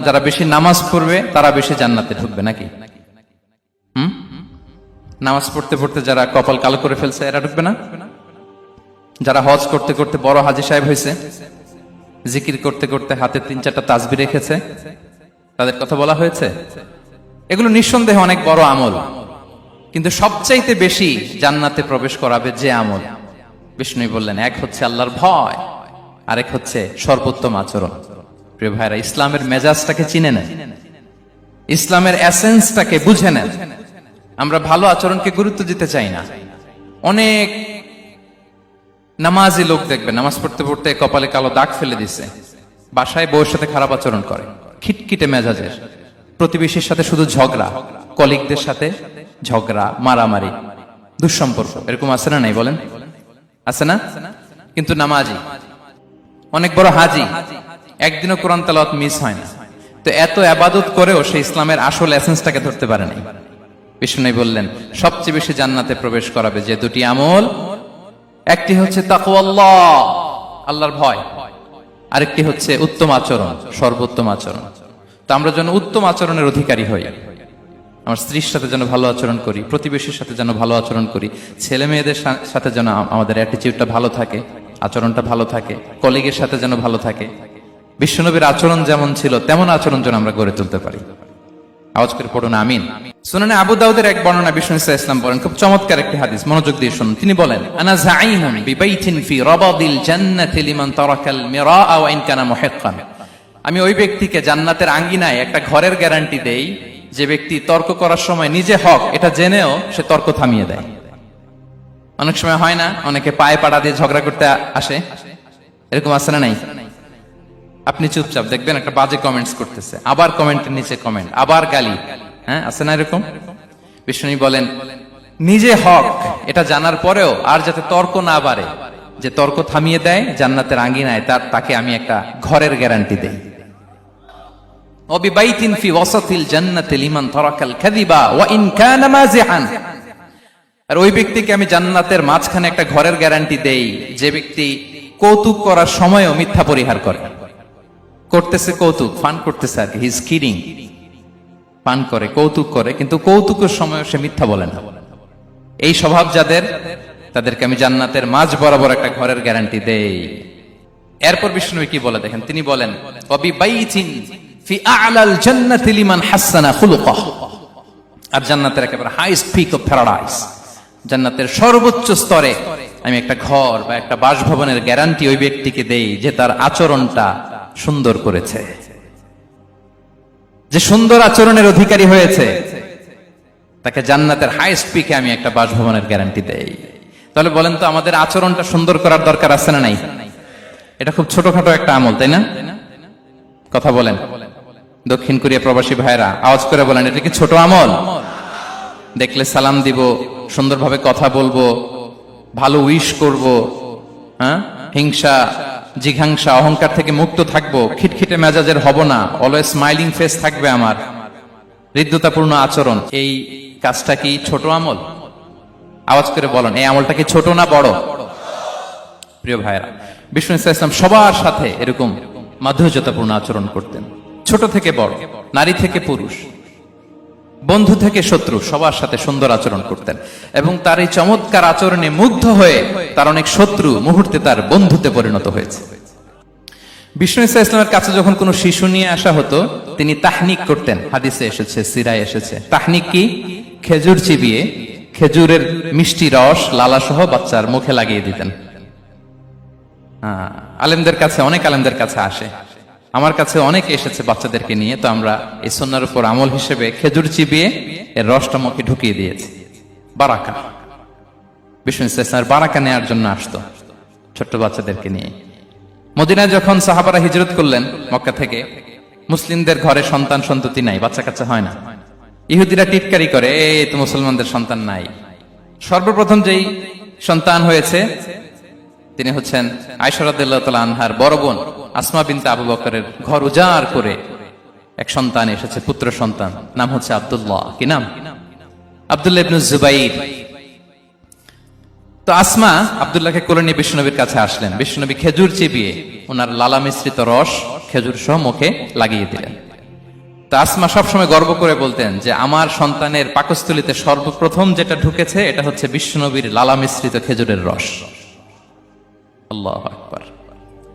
যারা বেশি নামাজ পড়বে তারা বেশি জান্নাতে ঢুকবে নাকি? নামাজ পড়তে পড়তে যারা কপাল কালো করে ফেলছে এরা ঢুকবে না? যারা হজ করতে করতে বড় হাজী সাহেব হয়েছে, জিকির করতে করতে হাতে 3-4টা তাসবিহ রেখেছে, তাদের কথা বলা হয়েছে? এগুলো নিঃসন্দেহে অনেক বড় আমল, কিন্তু সবচাইতে বেশি জান্নাতে প্রবেশ করাবে যে আমল, বিষ্ণু বললেন, এক হচ্ছে আল্লাহর ভয়, আরেক হচ্ছে সর্বোত্তম আচরণ। প্রিয় ভাইরা, ইসলামের মেজাজটাকে চিনে নেন, ইসলামের এসেন্সটাকে বুঝে নেন। আমরা ভালো আচরণকে গুরুত্ব দিতে চাই না। অনেক নামাজি লোক দেখবে নামাজ পড়তে পড়তে কপালে কালো দাগ ফেলে দিছে, বাসায় বউয়ের সাথে খারাপ আচরণ করে, খিটখিটে মেজাজের, প্রতিবেশীর সাথে শুধু ঝগড়া, কলিগদের সাথে ঝগড়া, মারামারি, দুঃসম্পর্ক, এরকম আছে না নাই বলেন? আছে না? কিন্তু নামাজি, অনেক বড় হাজি, একদিনও কোরআন তেলাওয়াত মিস হয় না, তো এত ইবাদত করেও সে ইসলামের আসল এসেন্সটাকে ধরতে পারে নাই। বিষ্ণু বললেন, সবচেয়ে বেশি জান্নাতে প্রবেশ করাবে যে দুটি আমল, একটি হচ্ছে তাকওয়াল্লাহ, আল্লাহর ভয়, আরেকটি হচ্ছে উত্তম আচরণ, সর্বোত্তম আচরণ। তো আমরা যেন উত্তম আচরণের অধিকারী হই, আমার স্ত্রীর সাথে যেন ভালো আচরণ করি, প্রতিবেশীর সাথে যেন ভালো আচরণ করি, ছেলে মেয়েদের সাথে যেন আমাদের অ্যাটিটিউডটা ভালো থাকে, আচরণটা ভালো থাকে, কলিগের সাথে যেন ভালো থাকে। বিশ্বনবীর আচরণ যেমন ছিল তেমন আচরণ যেন আমরা গড়ে তুলতে পারি। আওয়াজ করে পড়ুন আমিন। সুনানে আবু দাউদের এক বর্ণনা, বিষ্ণু ইসলাম ইসলাম বলেন, খুব চমৎকার একটি হাদিস, মনোযোগ দিয়ে শুনুন। তিনি বলেন, আনা যাঈমুন বিবাইতিন ফি রাবাদিল জান্নাতি লিমান তারাকাল মিরাআ ওয়া ইন কানা মুহিক্কান। আমি ওই ব্যক্তিকে জান্নাতের আঙ্গিনায় একটা ঘরের গ্যারান্টি দেই যে ব্যক্তি তর্ক করার সময় নিজে হক এটা জেনেও সে তর্ক থামিয়ে দেয়। অনেক সময় হয় না, অনেকে পায়ে পাড়া দিয়ে ঝগড়া করতে আসে, এরকম আছে না নাই? আপনি চুপচাপ দেখবেন একটা বাজে কমেন্টস করতেছে, আবার কমেন্টের নিচে কমেন্ট, আবার গালি, হ্যাঁ আছে না এরকম? বিষ্ণু বলেন, নিজে হক এটা জানার পরেও আর যাতে তর্ক না বাড়ে, যে তর্ক থামিয়ে দেয় জান্নাতের আঙ্গিনায়, তাকে আমি একটা ঘরের গ্যারান্টি দেই। ওয়াবিবাইতিন ফি ওয়াসাতিল জান্নাতি লিমান তারাকাল কাযিবা ওয়া ইন কানা মাযিহান। আর ওই ব্যক্তিকে আমি জান্নাতের মাঝখানে একটা ঘরের গ্যারান্টি দেই যে ব্যক্তি কৌতুক করার সময়ও মিথ্যা পরিহার করে। করতেছে কৌতুক, ফান করতেছে আর কি, হি ইজ কিডিং, পান করে, কৌতুক করে, কিন্তু কৌতুকের সময় সে মিথ্যা বলে না। এই স্বভাব যাদের, তাদেরকে আমি জান্নাতের মাঝ বরাবর একটা ঘরের গ্যারান্টি দেই। এরপর বিষ্ণু কি বলে দেখেন, তিনি বলেন, ওয়াবিবাইতিন ফি আ'লাল জান্নাতি লিমান হাসানা খুলুকাহু। আর জান্নাতের একেবারে হাইস্ট পিক অফ প্যারাডাইস, জান্নাতের সর্বোচ্চ স্তরে আমি একটা ঘর বা একটা বাসভবনের গ্যারান্টি ওই ব্যক্তিকে দেই যে তার আচরণটা সুন্দর করেছে, যে সুন্দর আচরণের অধিকারী হয়েছে, তাকে জান্নাতের হাইস্ট পিকে আমি একটা বাসভবনের গ্যারান্টি দেই। তাহলে বলেন তো, আমাদের আচরণটা সুন্দর করার দরকার আছে না নাই? এটা খুব ছোটখাটো একটা আমল, তাই না? কথা বলেন, দক্ষিণ কোরিয়া প্রবাসী ভাইরা আওয়াজ করে বলেন, এটা কি ছোট আমল? দেখলে সালাম দিব, সুন্দরভাবে কথা বলবো, ভালো উইশ করব, হ্যাঁ, হিংসা জিঘাংসা অহংকার থেকে মুক্ত থাকবো, খিটখিটে মেজাজের হব না, অলওয়েজ স্মাইলিং ফেস থাকবে আমার, হৃদ্যতাপূর্ণ আচরণ। এই কাজটা কি ছোট আমল? আওয়াজ করে বলেন, এই আমলটা কি ছোট না বড়? প্রিয় ভাইরা, বিষ্ণু ইসলাম সবার সাথে এরকম মাধুর্যতাপূর্ণ আচরণ করতেন, ছোট থেকে বড়, নারী থেকে পুরুষ, বন্ধু থেকে শত্রু, সবার সাথে সুন্দর আচরণ করতেন। এবং তার এই চমৎকার আচরণে মুগ্ধ হয়ে তার অনেক শত্রু মুহূর্তে তার বন্ধুতে পরিণত হয়েছে। বিষ্ণু ইসলামের কাছে যখন কোনো শিশু নিয়ে আসা হতো, তিনি তাহনিক করতেন, হাদিসে এসেছে, সিরায় এসেছে। তাহনিক কি? খেজুর চিবিয়ে খেজুরের মিষ্টি রস লালা সহ বাচ্চার মুখে লাগিয়ে দিতেন। আলেমদের কাছে, অনেক আলেমদের কাছে আসে, আমার কাছে অনেকে এসেছে বাচ্চাদেরকে নিয়ে, তো আমরা এই সুন্নাহর উপর আমল হিসেবে খেজুর চিবিয়ে এর রসটা মুখে ঢুকিয়ে দিয়েছি। বারাকা, বিষ্ণু ইসলামের বারাকা নেওয়ার জন্য আসতো ছোট্ট বাচ্চাদেরকে নিয়ে। মদিনায় যখন সাহাবারা হিজরত করলেন মক্কা থেকে, মুসলিমদের ঘরে সন্তান সন্ততি নাই, বাচ্চা কাচ্চা হয় না। ইহুদিরা টিটকারি করে, এই তো মুসলমানদের সন্তান নাই। সর্বপ্রথম যেই সন্তান হয়েছে তিনি হচ্ছেন আয়েশা রাদিয়াল্লাহু তাআলা আনহার বড় বোন আসমা বিনতে আবু বকরের ঘর উজাড় করে এক সন্তান এসেছে, পুত্র সন্তান, নাম হচ্ছে আব্দুল্লাহ। কি নাম? আব্দুল্লাহ ইবনে জুবাইর। তো আসমা আব্দুল্লাহকে কোলে নিয়ে বিশ্বনবীর কাছে আসলেন। বিশ্বনবী খেজুর চিবিয়ে ওনার লালা মিশ্রিত রস খেজুর সহ মুখে লাগিয়ে দিলেন। তো আসমা সবসময় গর্ব করে বলতেন যে আমার সন্তানের পাকস্থলীতে সর্বপ্রথম যেটা ঢুকেছে এটা হচ্ছে বিশ্বনবীর লালা মিশ্রিত খেজুরের রস। আল্লাহু আকবার।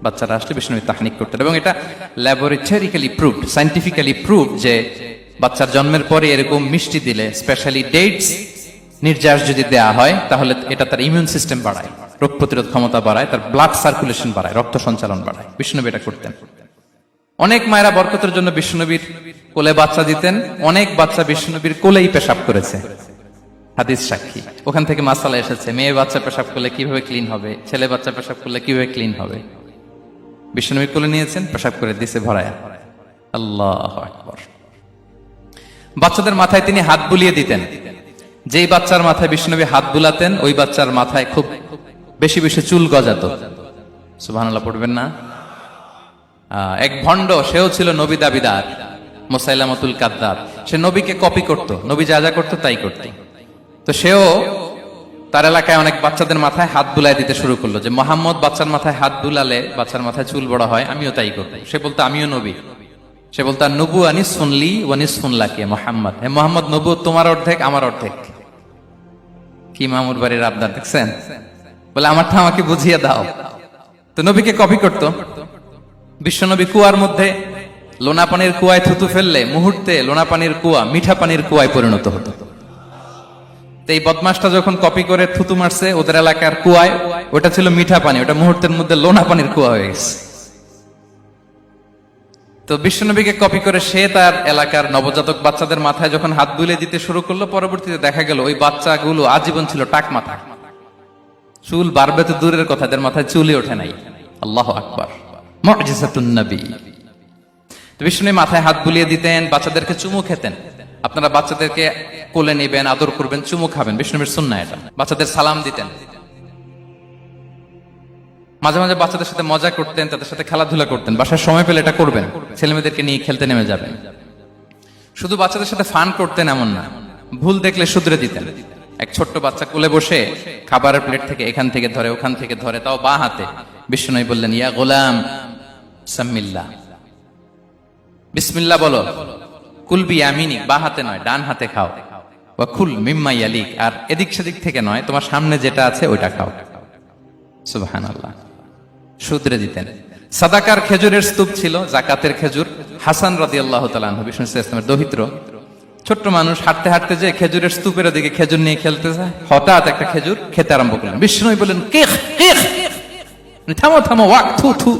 বাচ্চারা আসলে বিশ্বনবী তাহনিক করতেন এবং এটা ল্যাবরেটরিক্যালি প্রুভড, সায়েন্টিফিক্যালি প্রুভড যে বাচ্চার জন্মের পরে এরকম মিষ্টি দিলে, স্পেশালি ডেটস নির্যাস যদি দেয়া হয়, তাহলে এটা তার ইমিউন সিস্টেম বাড়ায়, রোগ প্রতিরোধ ক্ষমতা বাড়ায়, তার ব্লাড সার্কুলেশন বাড়ায়, রক্ত সঞ্চালন বাড়ায়। বিশ্বনবী এটা করতেন। অনেক মায়েরা বরকতের জন্য বিশ্বনবীর কোলে বাচ্চা দিতেন, অনেক বাচ্চা বিশ্বনবীর কোলেই পেশাব করেছে, হাদিস সাক্ষী। ওখান থেকে মাসালা এসেছে, মেয়ে বাচ্চা পেশাব করলে কিভাবে ক্লিন হবে, ছেলে বাচ্চা পেশাব করলে কিভাবে ক্লিন হবে। বিশ্বনবীর কোলে নিয়েছেন, পেশাব করে দিছে ভরায়া। আল্লাহু আকবার। বাচ্চাদের মাথায় তিনি হাত বুলিয়ে দিতেন। যেই বাচ্চার মাথায় বিশ্বনবী হাত বুলাতেন, ওই বাচ্চার মাথায় খুব বেশি বেশি চুল গজাতো। সুবহানাল্লাহ পড়বেন না? এক ভণ্ড, সেও ছিল নবী দাবিদার, মুসাইলামাতুল কাদ্দাব। সে নবীকে কপি করত, নবী যা যা করতো তাই করত। তো সেও তার এলাকায় অনেক বাচ্চাদের মাথায় হাত বুলাই দিতে শুরু করলো, যে মোহাম্মদ বাচ্চার মাথায় হাত বুলালে বাচ্চার মাথায় চুল বড় হয়, আমিও তাই করব। সে বলতো আমিও নবী। সে বলতো নবু আনিস শুনলি ওয়ানিস শুনলাকে মোহাম্মদ, হে মোহাম্মদ, নবু তোমার অর্ধেক আমার অর্ধেক। কি মামুর বাড়ির আবদার দেখছেন? বলে আমারটা আমাকে বুঝিয়ে দাও। তো নবীকে কপি করত। বিশ্বনবী কুয়ার মধ্যে লোনা পানির কুয়ায় থুতু ফেললে মুহূর্তে লোনা পানির কুয়া মিঠা পানির কুয়ায় পরিণত হতো। এই বদমাসটা যখন কপি করে থুতু মারছে ওদের এলাকার কুয়ায়, ওটা ছিল মিঠা পানি, ওটা মুহূর্তের মধ্যে লোনা পানির কুয়া হয়ে গেছে। তো বিশ্বনবীকে কপি করে সে তার এলাকার নবজাতক বাচ্চাদের মাথায় যখন হাত বুলিয়ে দিতে শুরু করলো, পরবর্তীতে দেখা গেল ওই বাচ্চাগুলো আজীবন ছিল টাক মাথা। চুল বাড়বে তো দূরের কথা, এদের মাথায় চুলই ওঠে নাই। আল্লাহু আকবার। মুজিজাতুন নবী। তো বিশ্বনবী মাথায় হাত বুলিয়ে দিতেন, বাচ্চাদেরকে চুমু খেতেন। আপনারা বাচ্চাদেরকে কোলে নেবেন, আদর করবেন, চুমু খাবেন, বিশ্বনবীর সুন্নাহ এটা। বাচ্চাদের সালাম দিতেন। মাঝে মাঝে বাচ্চাদের সাথে মজা করতেন, তাদের সাথে খেলাধুলা করতেন। বাসায় সময় পেলে এটা করবেন, ছেলেমেয়েদেরকে নিয়ে খেলতে নেমে যাবেন। শুধু বাচ্চাদের সাথে ফান করতেন এমন না, ভুল দেখলে শুধরে দিতেন। এক ছোট্ট বাচ্চা কোলে বসে খাবারের প্লেট থেকে এখান থেকে ধরে ওখান থেকে ধরে, তাও বাঁ হাতে। বিশ্বনবী বললেন, ইয়া গোলাম সাম্মিল্লাহ, বিসমিল্লাহ বলো। কুলবি আমিনি, বাঁ হাতে নয় ডান হাতে খাও। ওয়া কুল মিম্মা ইয়ালিক, আর এদিক সেদিক থেকে নয়, তোমার সামনে যেটা আছে ওইটা খাও। সুবহানাল্লাহ। শুধরে দিতেন। সাদাকার খেজুরের স্তূপ ছিল, জাকাতের খেজুর। হাসান রাদিয়াল্লাহু তাআলা আনহু, বিষ্ণু ইসলামের দৌহিত্র, ছোট্ট মানুষ, হাঁটতে হাঁটতে যে খেজুরের স্তূপের দিকে খেজুর নিয়ে খেলতে যায়, হঠাৎ একটা খেজুর খেতে আরম্ভ করলেন। বিষ্ণু বললেন, কিখ কিখ, থামো থামো, ওয়াক থু থু।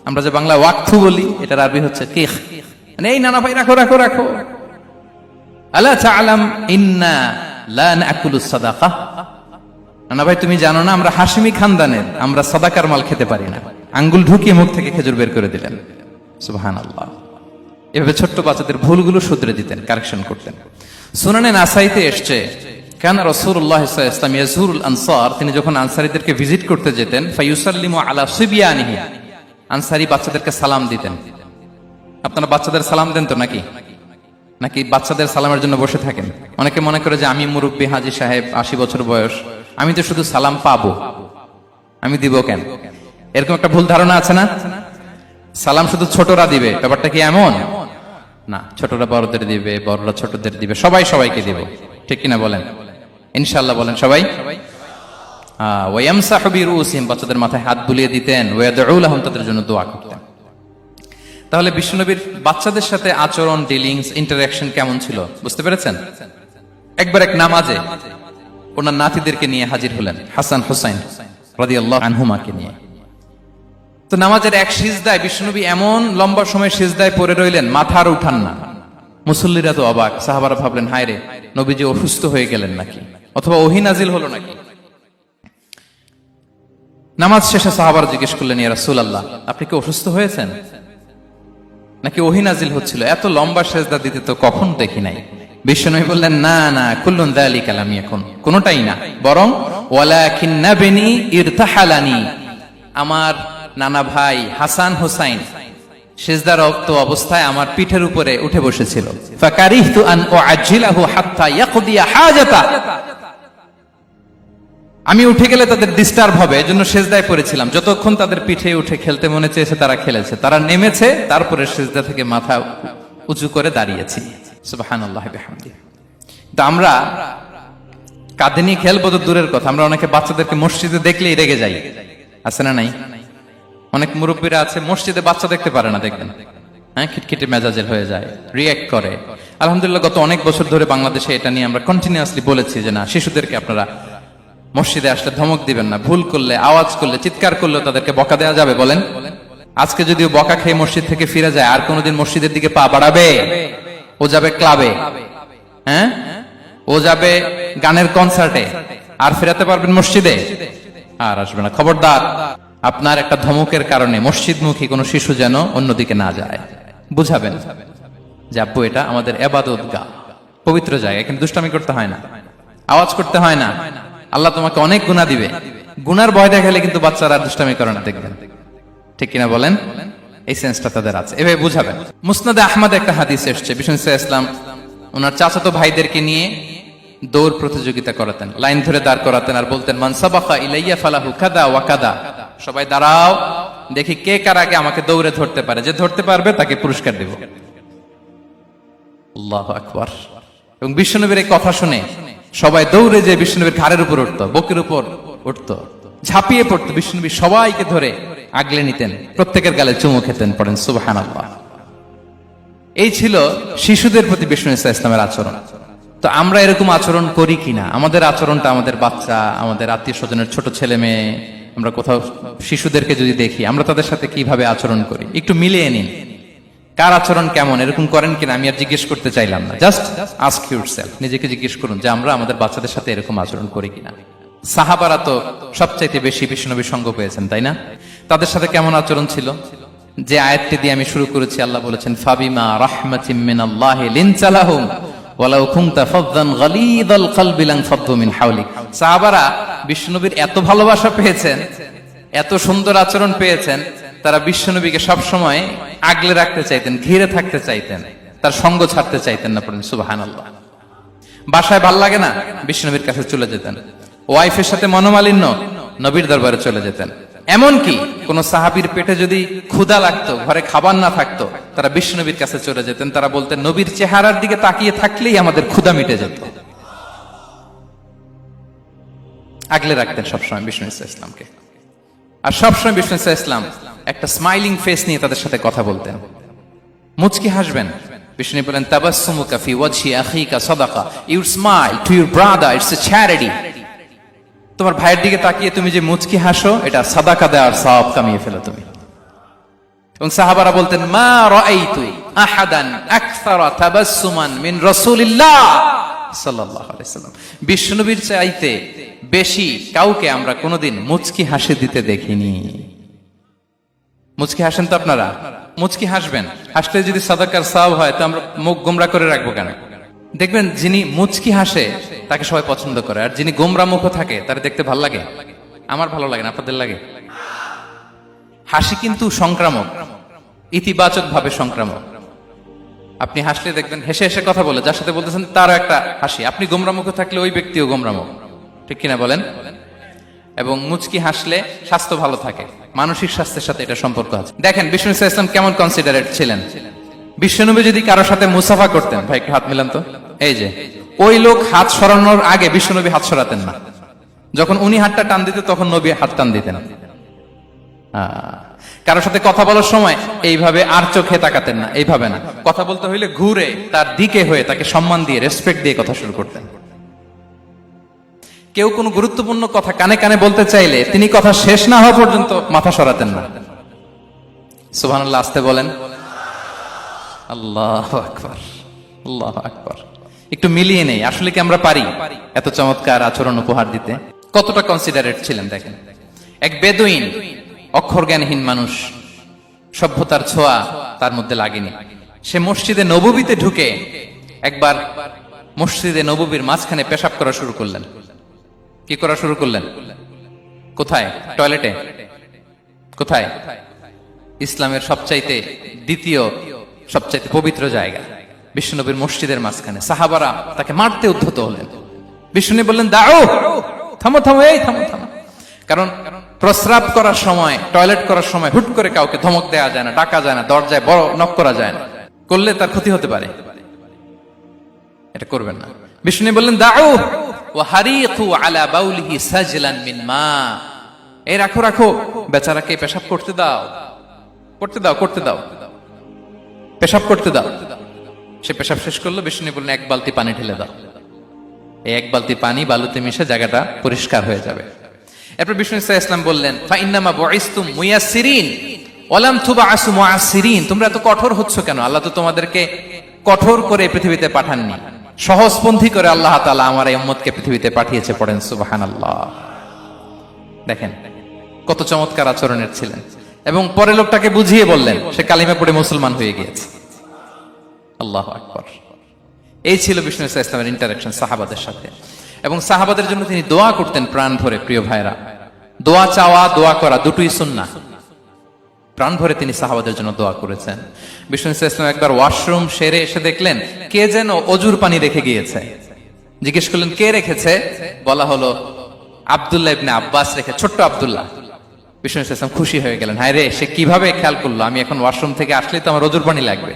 আমরা যে বাংলা ওয়াক থু বলি, এটার আরবি হচ্ছে কিখ। মানে এই নানা ভাই রাখো রাখো রাখো। আলা তাআলাম ইন্না লা নাকুলুস সাদাকা, নানা ভাই তুমি জানো না আমরা হাশিমি খানদানের, আমরা সাদাকার মাল খেতে পারি না। আঙ্গুল ঢুকিয়ে মুখ থেকে খেজুর বের করে দিলেন। সুবহানাল্লাহ। এভাবে ছোট্ট বাচ্চাদের ভুলগুলো শুধরে দিতেন, কারেকশন করতেন। সুনানে নাসাইতে এসছে, কানা রাসূলুল্লাহ সাল্লাল্লাহু আলাইহি ওয়াসাল্লাম ইয়াজুরুল আনসার, তিনি যখন আনসারীদেরকে ভিজিট করতে যেতেন, ফায়ুসাল্লিমু আলা সিবিয়ানিহি, আনসারী বাচ্চাদেরকে সালাম দিতেন। আপনারা বাচ্চাদের সালাম দেন তো নাকি? নাকি বাচ্চাদের সালামের জন্য বসে থাকেন? অনেকে মনে করে যে আমি মুরব্বী হাজী সাহেব, 80 বছর বয়স, আমি তো শুধু সালাম পাবো, আমি দিব কেন? এরকম একটা ভুল ধারণা আছে না? সালাম শুধু ছোটরা দিবে, ব্যাপারটা কি এমন না। ছোটরা বড়দের দিবে, বড়রা ছোটদের দিবে, সবাই সবাইকে দিব। ঠিক কিনা বলেন? ইনশাআল্লাহ বলেন সবাই। ওয়ায়ামসাহু বিরুসিহিম, বাচ্চাদের মাথায় হাত বুলিয়ে দিতেন। ওয়ায়াদউ লাহুম, তাদের জন্য দোয়া করতেন। তাহলে বিশ্বনবীর বাচ্চাদের সাথে আচরণ, ডিলিংস, ইন্টারঅ্যাকশন কেমন ছিল বুঝতে পেরেছেন? একবার এক নামাজে ওনার নাতিদেরকে নিয়ে হাজির হলেন, হাসান হুসাইন রাদিয়াল্লাহু আনহুমাকে নিয়ে। তো নামাজের এক সিজদায় বিশ্বনবী এমন লম্বা সময় সিজদায় পড়ে রইলেন, মাথা আর উঠান না। মুসল্লিরা তো অবাক, সাহাবারা ভাবলেন হায় রে, নবীজি অসুস্থ হয়ে গেলেন নাকি, অথবা ওহী নাজিল হলো নাকি। নামাজ শেষে সাহাবারা জিজ্ঞেস করলেন, ইয়া রাসূলুল্লাহ, আপনি কি অসুস্থ হয়েছেন নাকি ওহী নাজিল হচ্ছিল? এত লম্বা সিজদা দিতে তো কখন দেখি নাই। বিশ্বনবী বললেন, না না, কুল্লুন যালিকা লাম ইয়াকুন, কোনটাই না, বরং ওয়ালাকিন্নাবনি ইরতাহালানি, আমার নানা ভাই হাসান হুসাইন সিজদারত অবস্থায় আমার পিঠের উপরে উঠে বসেছিল। ফাকারিহতু আন উআজ্জিলাহু হাত্তা ইয়াকদিয়া হাজাতা, আমি উঠে গেলে তাদের ডিস্টার্ব হবে, এজন্য সিজদায় পড়েছিলাম। যতক্ষণ তাদের পিঠে উঠে খেলতে মনে চেয়েছে তারা খেলেছে, তারা নেমেছে, তারপরে সিজদা থেকে মাথা উঁচু করে দাঁড়িয়েছি। সুবহানাল্লাহি বিহামদিহি। তো আমরা কাঁধে নিয়ে খেলবো তো দূরের কথা, আমরা অনেকে বাচ্চাদেরকে মসজিদে দেখলেই রেগে যাই, আছে না নাই? অনেক মুরব্বীরা আছে মসজিদে বাচ্চা দেখতে পারে না, দেখবেন হ্যাঁ, খিটখিটে মেজাজের হয়ে যায়, রিয়্যাক্ট করে। আলহামদুলিল্লাহ গত অনেক বছর ধরে বাংলাদেশে এটা নিয়ে আমরা কন্টিনিউয়াসলি বলেছি যে না, শিশুদেরকে আপনারা মসজিদে আসলে ধমক দিবেন না, ভুল করলে, আওয়াজ করলে, চিৎকার করলে তাদেরকে বকা দেওয়া যাবে? বলেন। আজকে যদিও বকা খেয়ে মসজিদ থেকে ফিরে যায়, আর কোনোদিন মসজিদের দিকে পা বাড়াবে? ও যাবে ক্লাবে, হ্যাঁ, ও যাবে গানের কনসার্টে, আর ফেরাতে পারবেন মসজিদে? আর আসবে না। খবরদার, আপনার একটা ধমকের কারণে মসজিদমুখী কোনো শিশু যেন অন্যদিকে না যায়। বুঝাবেন যে আব্বু এটা আমাদের ইবাদতগাহ, পবিত্র জায়গা, এখানে দুষ্টামি করতে হয় না, আওয়াজ করতে হয় না, আল্লাহ তোমাকে অনেক গুনাহ দিবে। গুনার ভয় দেখালে কিন্তু বাচ্চারা দুষ্টামি করে না, দেখবেন। ঠিক কিনা বলেন? এই সেন্সটা তাদের আছে, এভাবে বুঝাবেন। মুসনাদে আহমদে একটা হাদিস এসেছে, বিষ্ণু ইসলাম ওনার চাচাতো ভাইদেরকে নিয়ে দৌড় প্রতিযোগিতা করাতেন, লাইন ধরে দাঁড় করাতেন আর বলতেন মান সাবাকা ইলাইয়া ফালাহু কাদা ওয়া কাদা, সবাই দাঁড়াও, দেখি কে কার আগে আমাকে দৌড়ে ধরতে পারে, যে ধরতে পারবে তাকে পুরস্কার দেব। আল্লাহু আকবার। এবং বিশ্বনবীর এই কথা শুনে সবাই দৌড়ে যে বিশ্বনবীর ঘাড়ের উপর উঠতো, বুকের উপর উঠতো, ঝাঁপিয়ে পড়তো, বিশ্বনবী সবাইকে ধরে আগলে নিতেন, প্রত্যেকের গালে চুমু খেতেন। পড়েন সুবহানাল্লাহ। এই ছিল শিশুদের প্রতি বিষ্ণু ইসলামের আচরণ। তো আমরা এরকম আচরণ করি কিনা? আমাদের আচরণটা আমাদের বাচ্চা, আমাদের আত্মীয় স্বজনের ছোট ছেলে মেয়ে, আমরা কোথাও শিশুদেরকে যদি দেখি, আমরা তাদের সাথে কিভাবে আচরণ করি একটু মিলিয়ে নিন। কার আচরণ কেমন, এরকম করেন কিনা আমি আর জিজ্ঞেস করতে চাইলাম না, জাস্ট আস্ক ইউরসেলফ, নিজেকে জিজ্ঞেস করুন যে আমরা আমাদের বাচ্চাদের সাথে এরকম আচরণ করি কিনা। সাহাবারা তো সবচাইতে বেশি বিশ্বনবীর সঙ্গ পেয়েছেন, তাই না? তাদের সাথে কেমন আচরণ ছিল? যে আয়াতটি দিয়ে আমি শুরু করেছি, আল্লাহ বলেছেন ফাবিমা রাহমাতিম মিনাল্লাহি লিনতা লাহুম ওয়ালাউ কুনতা ফাযযান গালিযাল কলবি লানফাদ্দু মিন হাওলিক। সাহাবারা বিশ্বনবীর এত ভালোবাসা পেয়েছেন, এত সুন্দর আচরণ পেয়েছেন, তারা বিশ্বনবীকে সব সময় আগলে রাখতে চাইতেন, ঘিরে থাকতে চাইতেন, তার সঙ্গ ছাড়তে চাইতেন না। পড়েন সুবহানাল্লাহ। বাসায় ভাল লাগে না, বিশ্বনবীর কাছে চলে যেতেন। ওয়াইফের সাথে মনোমালিন্য, নবীর দরবারে চলে যেতেন। এমনকি কোন সাহাবীর পেটে যদি ক্ষুধা লাগতো, ঘরে খাবার না থাকতো, তারা বিশ্বনবীর কাছে চলে যেতেন। তারা বলতেন নবীর চেহারার দিকে তাকিয়ে থাকলেই আমাদের ক্ষুধা মিটে যেত। আগলে রাখতেন সবসময় বিষ্ণু ইসলামকে। আর সবসময় বিষ্ণু ইসলাম একটা স্মাইলিং ফেস নিয়ে তাদের সাথে কথা বলতেন, মুচকি হাসবেন। বিষ্ণু বলেন তাবাসসুমুকা ফি ওয়াজহি আখিকা সাদাকা, you smile to your brother, it's a charity. তোমার ভাইয়ের দিকে তাকিয়ে তুমি যে মুচকি হাসো, এটা সাদাকা দেওয়ার সওয়াব কামিয়ে ফেলো তুমি। এবং সাহাবারা বলতেন মা রাআইতু আহাদান আকসারা তাবাসসুমান মিন রাসূলিল্লাহ সাল্লাল্লাহু আলাইহি ওয়াসাল্লাম। বিশ্বনবীর চাইতে বেশি কাউকে আমরা কোনোদিন মুচকি হাসি দিতে দেখিনি। মুচকি হাসেন তো আপনারা? মুচকি হাসবেন, হাসলে যদি সাদাকার সওয়াব হয় তো আমরা মুখ গোমরা করে রাখবো কেন? দেখবেন যিনি মুচকি হাসে তাকে সবাই পছন্দ করে, আর যিনি গোমরা মুখ থাকে তার দেখতে ভালো লাগে। আমার ভালো লাগে না, আপনাদের লাগে? হাসি কিন্তু সংক্রামক, ইতিবাচক ভাবে সংক্রামক। আপনি হাসলে দেখবেন হেসে হেসে কথা বলে, যার সাথে বলতেছেন তারও একটা হাসি। আপনি গোমরা মুখ থাকলে ওই ব্যক্তিও গোমরা মুখ, ঠিক কিনা বলেন? এবং মুচকি হাসলে স্বাস্থ্য ভালো থাকে, মানসিক স্বাস্থ্যের সাথে এটা সম্পর্ক আছে। দেখেন বিষ্ণু ইসলাম কেমন কনসিডারেট ছিলেন। বিশ্বনবী যদি কারোর সাথে মুসাফা করতেন, ভাই একটু হাত মিলান তো, এই যে ওই লোক হাত সরানোর আগে বিশ্বনবী হাত সরাতেন না। যখন উনি হাতটা টান দিতেন তখন নবী হাত টান দিতেন। কারোর সাথে কথা বলার সময় এইভাবে আর চোখে তাকাতেন না, এইভাবে না। কথা বলতে হইলে ঘুরে তার দিকে হয়ে তাকে সম্মান দিয়ে, রেসপেক্ট দিয়ে কথা শুরু করতেন। কেউ কোনো গুরুত্বপূর্ণ কথা কানে কানে বলতে চাইলে তিনি কথা শেষ না হওয়া পর্যন্ত মাথা সরাতেন না। সুবহানাল্লাহ, আসতে বলেন। আল্লাহু আকবার, আল্লাহু আকবার। একটু মিলিয়ে নেই, আসলে কি আমরা পারি এত চমৎকার আচরণ উপহার দিতে? কতটা কনসিডারেট ছিলেন দেখেন। এক বেদুইন, অক্ষর জ্ঞানহীন মানুষ, সভ্যতার ছোঁয়া তার মধ্যে লাগেনি। সে মসজিদে নববীতে ঢুকে একবার মসজিদে নববীর মাঝখানে পেশাব করা শুরু করলেন। কি করা শুরু করলেন? কোথায়? টয়লেটে? কোথায়? ইসলামের সবচাইতে দ্বিতীয় সবচাইতে পবিত্র জায়গা বিশ্বনবীর মসজিদের মাঝখানে। সাহাবারা তাকে মারতে উদ্ধত হলেন। বিষ্ণু বললেন দাও, থামো থামো, এই থামো থামো। কারণ প্রস্রাব করার সময়, টয়লেট করার সময় হুট করে কাউকে ধমক দেওয়া যায় না, ডাকা যায় না, দরজায় বড় নক করা যায় না। করলে তার ক্ষতি হতে পারে, এটা করবেন না। বিষ্ণু বললেন দাউ ওয়া হারিকু আলা বাউলিহি সাজলান মিন মা, এই রাখো রাখো, বেচারাকে পেশাব করতে দাও, করতে দাও, করতে দাও, পেশাব করতে দাও। সে পেশাব শেষ করলো, বিষ্ণু বললেন এক বালতি পানি ঢেলে দাও। এই এক বালতি পানি বালুতে মিশে জায়গাটা পরিষ্কার হয়ে যাবে। এরপর বিষ্ণু ইসলাম বললেন ফা ইন্নামা বুইসতুম মুয়াসসিরিন ওয়া লাম তুবআসু মুআসসিরিন, তোমরা এত কঠোর হচ্ছ কেন? আল্লাহ তো তোমাদেরকে কঠোর করে পৃথিবীতে পাঠাননি, সহজপন্থী করে আল্লাহ তাআলা আমার এই উম্মতকে পৃথিবীতে পাঠিয়েছে। পড়েন সুবহানাল্লাহ। দেখেন কত চমৎকার আচরণের ছিলেন। এবং পরে লোকটাকে বুঝিয়ে বললেন, সে কালিমা পড়ে মুসলমান হয়ে গিয়েছে। আল্লাহু আকবার। এই ছিল বিষ্ণু ইসলামের ইন্টারাকশন সাহাবাদের সাথে। এবং সাহাবাদের জন্য তিনি দোয়া করতেন প্রাণ ভরে। প্রিয় ভাইরা, দোয়া চাওয়া, দোয়া করা দুটোই সুন্নাহ। প্রাণ ভরে তিনি সাহাবাদের জন্য দোয়া করেছেন। বিষ্ণু ইসলাম একবার ওয়াশরুম সেরে এসে দেখলেন কে যেন অজুর পানি রেখে গিয়েছে। জিজ্ঞেস করলেন কে রেখেছে? বলা হলো আব্দুল্লাহ ইবনে আব্বাস রেখে, ছোট্ট আব্দুল্লাহ। বিষ্ণু ইসলাম খুশি হয়ে গেলেন, হায় রে, সে কিভাবে খেয়াল করলো, আমি এখন ওয়াশরুম থেকে আসলেই তো আমার অজুর পানি লাগবে।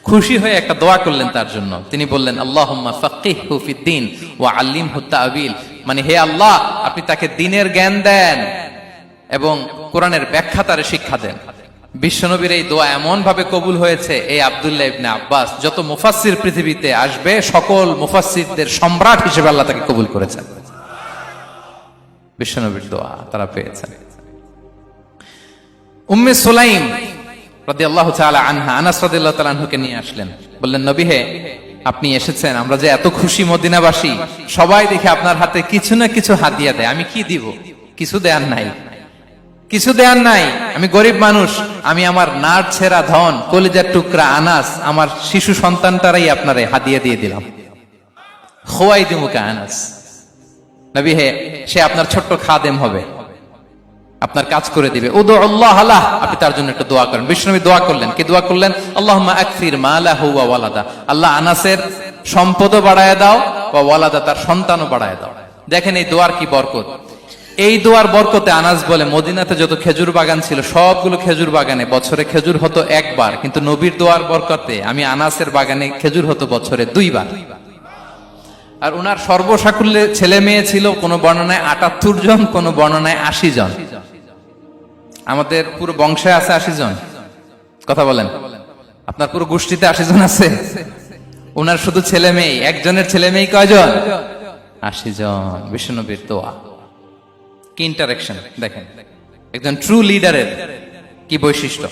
খুশি হয়ে একটা দোয়া করলেন তার জন্য। তিনি বললেন আল্লাহুম্মা ফাক্কিহহু ফিদ্দীন ওয়া আল্লিমহু তা'বীল, মানে হে আল্লাহ, আপনি তাকে দ্বীনের জ্ঞান দেন এবং কোরআনের ব্যাখ্যা তারে শিক্ষা দেন। বিশ্বনবীর এই দোয়া এমন ভাবে কবুল হয়েছে, এই আব্দুল্লাহ ইবনে আব্বাস যত মুফাসসির পৃথিবীতে আসবে সকল মুফাসসিরদের সম্রাট হিসেবে আল্লাহ তাকে কবুল করেছেন। বিশ্বনবীর দোয়া তারা পেয়েছেন। উম্মে সুলাইম রাদিয়াল্লাহু তাআলা আনহা আনাস রাদিয়াল্লাহু তাআলা আনহুকে নিয়ে আসলেন, বললেন নবী হে, আপনি এসেছেন, আমরা যে এত খুশি মদিনাবাসী, সবাই দেখে আপনার হাতে কিছু না কিছু হাদিয়া দেয়, আমি কি দিব? কিছু দেয়ার নাই, কিছু দেয়ার নাই, আমি গরিব মানুষ, আমি আমার নার ছেঁড়া ধন, কলিজার টুকরা আনাস, আমার শিশু সন্তানটারাই আপনারে হাদিয়া দিয়ে দিলাম। খোয়াই দিমুকা আনাস, নবী হে, সে আপনার ছোট্ট খাদেম হবে, আপনার কাজ করে দিবে। উদু আল্লাহ আলাহ, আপনি তার জন্য একটা দোয়া করেন। বিষ্ণু নবী দোয়া করলেন, কি দোয়া করলেন? আল্লাহুম্মা আকসির মালাহু ওয়া ওয়ালাদা, আল্লাহ আনাসের সম্পদও বাড়ায় দাও, ওয়া ওয়ালাদা, তার সন্তানও বাড়ায় দাও। দেখেন এই দোয়ার কি বরকত। এই দোয়ার বরকতে আনাস বলে মদিনাতে যত খেজুর বাগান ছিল সবগুলো খেজুর বাগানে বছরে খেজুর হতো একবার, কিন্তু নবীর দোয়ার বরকতে আমি আনাসের বাগানে খেজুর হতো বছরে 2 বার। আর উনার সর্বসাকুল্যে ছেলে মেয়ে ছিল, কোন বর্ণনায় 78 জন, কোন বর্ণনায় 80 জন। আমাদের পুরো বংশে আছে 80 জন, কথা বলেন। আপনার পুরো গোষ্ঠীতে 80 জন আছে? উনার শুধু ছেলে মেয়ে, একজনের ছেলে মেয়ে কয়জন? 80 জন। বিশ্বনবীর দোয়া কি ইন্টারেকশন দেখেন, একজন ট্রু লিডারের কি বৈশিষ্ট্য।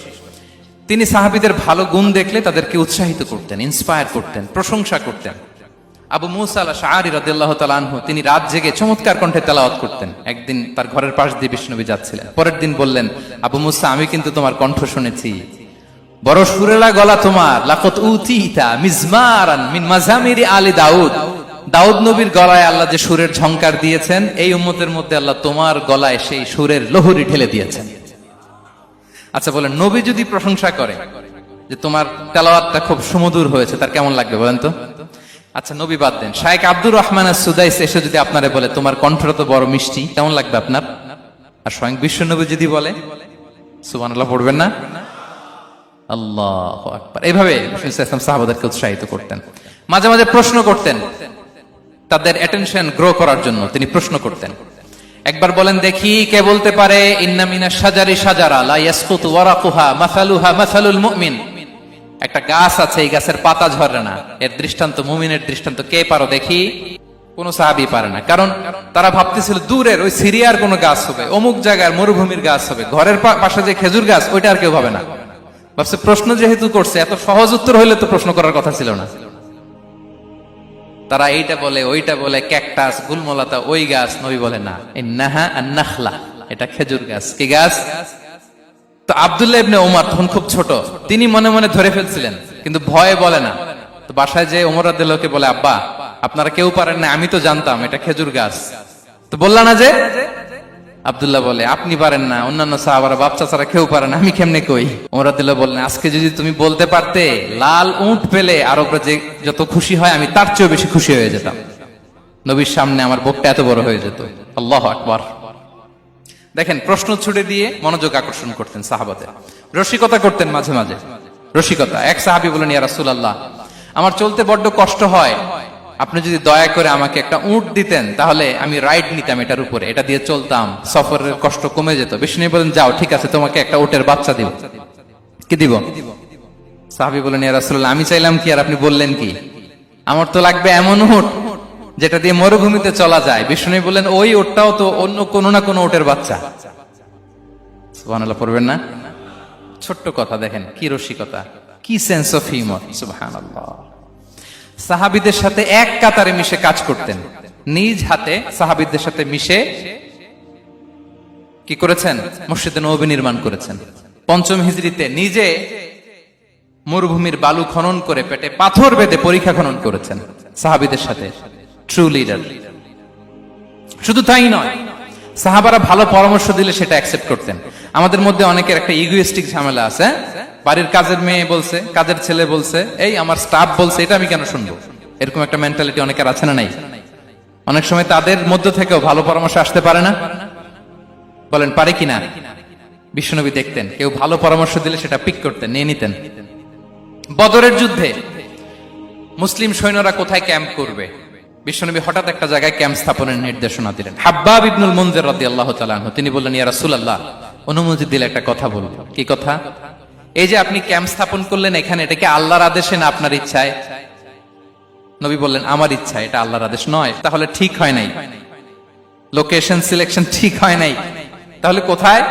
তিনি সাহাবীদের ভালো গুণ দেখলে তাদেরকে উৎসাহিত করতেন, ইন্সপায়ার করতেন, প্রশংসা করতেন। আবু মুসা আল-আশআরী রাদিয়াল্লাহু তাআলা আনহু, তিনি রাত জেগে চমৎকার কণ্ঠে তেলাওয়াত করতেন। একদিন তার ঘরের পাশ দিয়ে বিষ্ণুনবী যাচ্ছিলেন, পরের দিন বললেন, আবু মুসা, আমি কিন্তু তোমার কণ্ঠ শুনেছি, বড় সুরেলা গলা তোমার। লাকাত উতিতা মিজমারান মিন মাজামিরি আলি দাউদ, দাউদ নবীর গলায় আল্লাহ যে সুরের ঝংকার দিয়েছেন, এই উম্মতের মধ্যে আল্লাহ তোমার গলায় সেই সুরের লহরী ঢেলে দিয়েছেন। আচ্ছা বলেন, নবী যদি প্রশংসা করে যে তোমার তেলাওয়াতটা খুব সুমধুর হয়েছে, তার কেমন লাগবে বলেন তো? আচ্ছা নবী বাদ দেন, শায়েখ আব্দুর রহমান আস-সুদাইস এসে যদি আপনারে বলে তোমার কণ্ঠটা তো বড় মিষ্টি, কেমন লাগবে আপনার? আর স্বয়ং বিশ্বনবী যদি বলে, সুবহানাল্লাহ পড়বেন না? আল্লাহু আকবার। এইভাবে রাসূলুল্লাহ সাহাবাদেরকে উৎসাহিত করতেন। মাঝে মাঝে প্রশ্ন করতেন, তাদের অ্যাটেনশন গ্রো করার জন্য তিনি প্রশ্ন করতেন। একবার বলেন দেখি, কে বলতে পারে ইন্না মিনাশ শাজারি শাজারা লা ইয়াসকুতু ওয়ারাকুহা মাসালুহা মাসালুল মুমিন, একটা গাছ আছে, এই গাছের পাতা ঝরে না, এর দৃষ্টান্ত মুমিনের দৃষ্টান্ত। কে পারো দেখি? কোন সাহাবী পারে না, কারণ তারা ভাবতেছিল দূরের ওই সিরিয়ার কোন গাছ হবে, অমুক জায়গার মরুভূমির গাছ হবে, ঘরের পাশে যে খেজুর গাছ ওইটা আর কেউ ভাবে না। ভাবছে প্রশ্ন যেহেতু করছে, এত সহজ উত্তর হইলে তো প্রশ্ন করার কথা ছিল না। তারা এইটা বলে, ওইটা বলে, ক্যাকটাস, গুলমলাতা, ওই গাছ। নবী বলে না, ইন্নাহা আন-নাখলা, এটা খেজুর গাছ। কি গাছ? তো আব্দুল্লাহ ইবনে ওমর তখন খুব ছোট, তিনি মনে মনে ধরে ফেলছিলেন, কিন্তু ভয়ে বলে না। তো বাসায় যে ওমর রাদিয়াল্লাহু আনহু বলে, আব্বা আপনারা কেউ পারেন না, আমি তো জানতাম এটা খেজুর গাছ, তো বললা না যে? আব্দুল্লাহ বলে, আপনি পারেন না, অন্যান্য সাহাবারা বাচ্চা ছাড়া কেউ পারে না, আমি কেমনে কই? ওমর রাদিয়াল্লাহু বললেন, আজকে যদি তুমি বলতে পারতে, লাল উট পেলে আরবরা যে যত খুশি হয় আমি তার চেয়েও বেশি খুশি হয়ে যেতাম। নবীর সামনে আমার বুকটা এত বড় হয়ে যেত। আল্লাহু আকবার। দেখেন প্রশ্ন ছুড়ে দিয়ে মনোযোগ আকর্ষণ করতেন সাহাবাদের, রসিকতা করতেন মাঝে মাঝে। রসিকতা। এক সাহাবী বলেন, ইয়া রাসূলুল্লাহ, আমার চলতে বড্ড কষ্ট হয়, আপনি যদি দয়া করে আমাকে একটা উট দিতেন তাহলে আমি রাইড নিতাম এটার উপরে, এটা দিয়ে চলতাম, সফরের কষ্ট কমে যেত। বিষ্ণু বলেন, যাও, ঠিক আছে, তোমাকে একটা উটের বাচ্চা দিব। কি দিব? সাহাবী বলেন, ইয়া রাসূলুল্লাহ, আমি চাইলাম কি আর আপনি বললেন কি? আমার তো লাগবে এমন উট যেটা দিয়ে মরুভূমিতে চলা যায়। বিষ্ণু বলেন, ওই উটটাও তো অন্য কোনো না কোনো উটের বাচ্চা। সুবহানাল্লাহ পড়বেন না? ছোট্ট কথা, দেখেন কি রসিকতা, কি সেন্স অফ হিউমার। সুবহানাল্লাহ। সাহাবীদের সাথে এক কাতারে মিশে কাজ করতেন, নিজ হাতে সাহাবীদের সাথে মিশে কি করেছেন? মসজিদে নববী নির্মাণ করেছেন। পঞ্চম হিজরিতে নিজে মরুভূমির বালু খনন করে পেটে পাথর বেঁধে পরীক্ষা খনন করেছেন সাহাবীদের সাথে। True leader. শুধু তাই নয়, সাহাবারা ভালো পরামর্শ দিলে সেটা অ্যাকসেপ্ট করতেন। আমাদের মধ্যে অনেকের একটা ইগোইস্টিক ঝামেলা আছে, বাড়ির কাজের মেয়ে বলছে, কাজের ছেলে বলছে, এই আমার স্টাফ বলছে, এটা আমি কেন শুনবো? এরকম একটা মেন্টালিটি অনেকের আছে না নাই? অনেক সময় তাদের মধ্য থেকেও ভালো পরামর্শ আসতে পারে না? বলেন পারে কিনা? বিশ্বনবী দেখতেন কেউ ভালো পরামর্শ দিলে সেটা পিক করতেন, নিয়ে নিতেন। বদরের যুদ্ধে মুসলিম সৈন্যরা কোথায় ক্যাম্প করবে, বিশ্বনবী হঠাৎ একটা জায়গায় ক্যাম্প স্থাপনের নির্দেশনা দিলেন। হাব্বাব ইবনুল মুনজির রাদিয়াল্লাহু তাআলা আনহু, তিনি বললেন, ইয়া রাসূলুল্লাহ, অনুমতি দিলে একটা কথা বলবো। কি কথা? এই যে আপনি ক্যাম্প স্থাপন করলেন এখানে, এটা কি আল্লাহর আদেশে না আপনার ইচ্ছায়? নবী বললেন, আমার ইচ্ছা, এটা আল্লাহর আদেশ নয়। তাহলে ঠিক হয় নাই, লোকেশন সিলেকশন ঠিক হয় নাই। তাহলে কোথায়?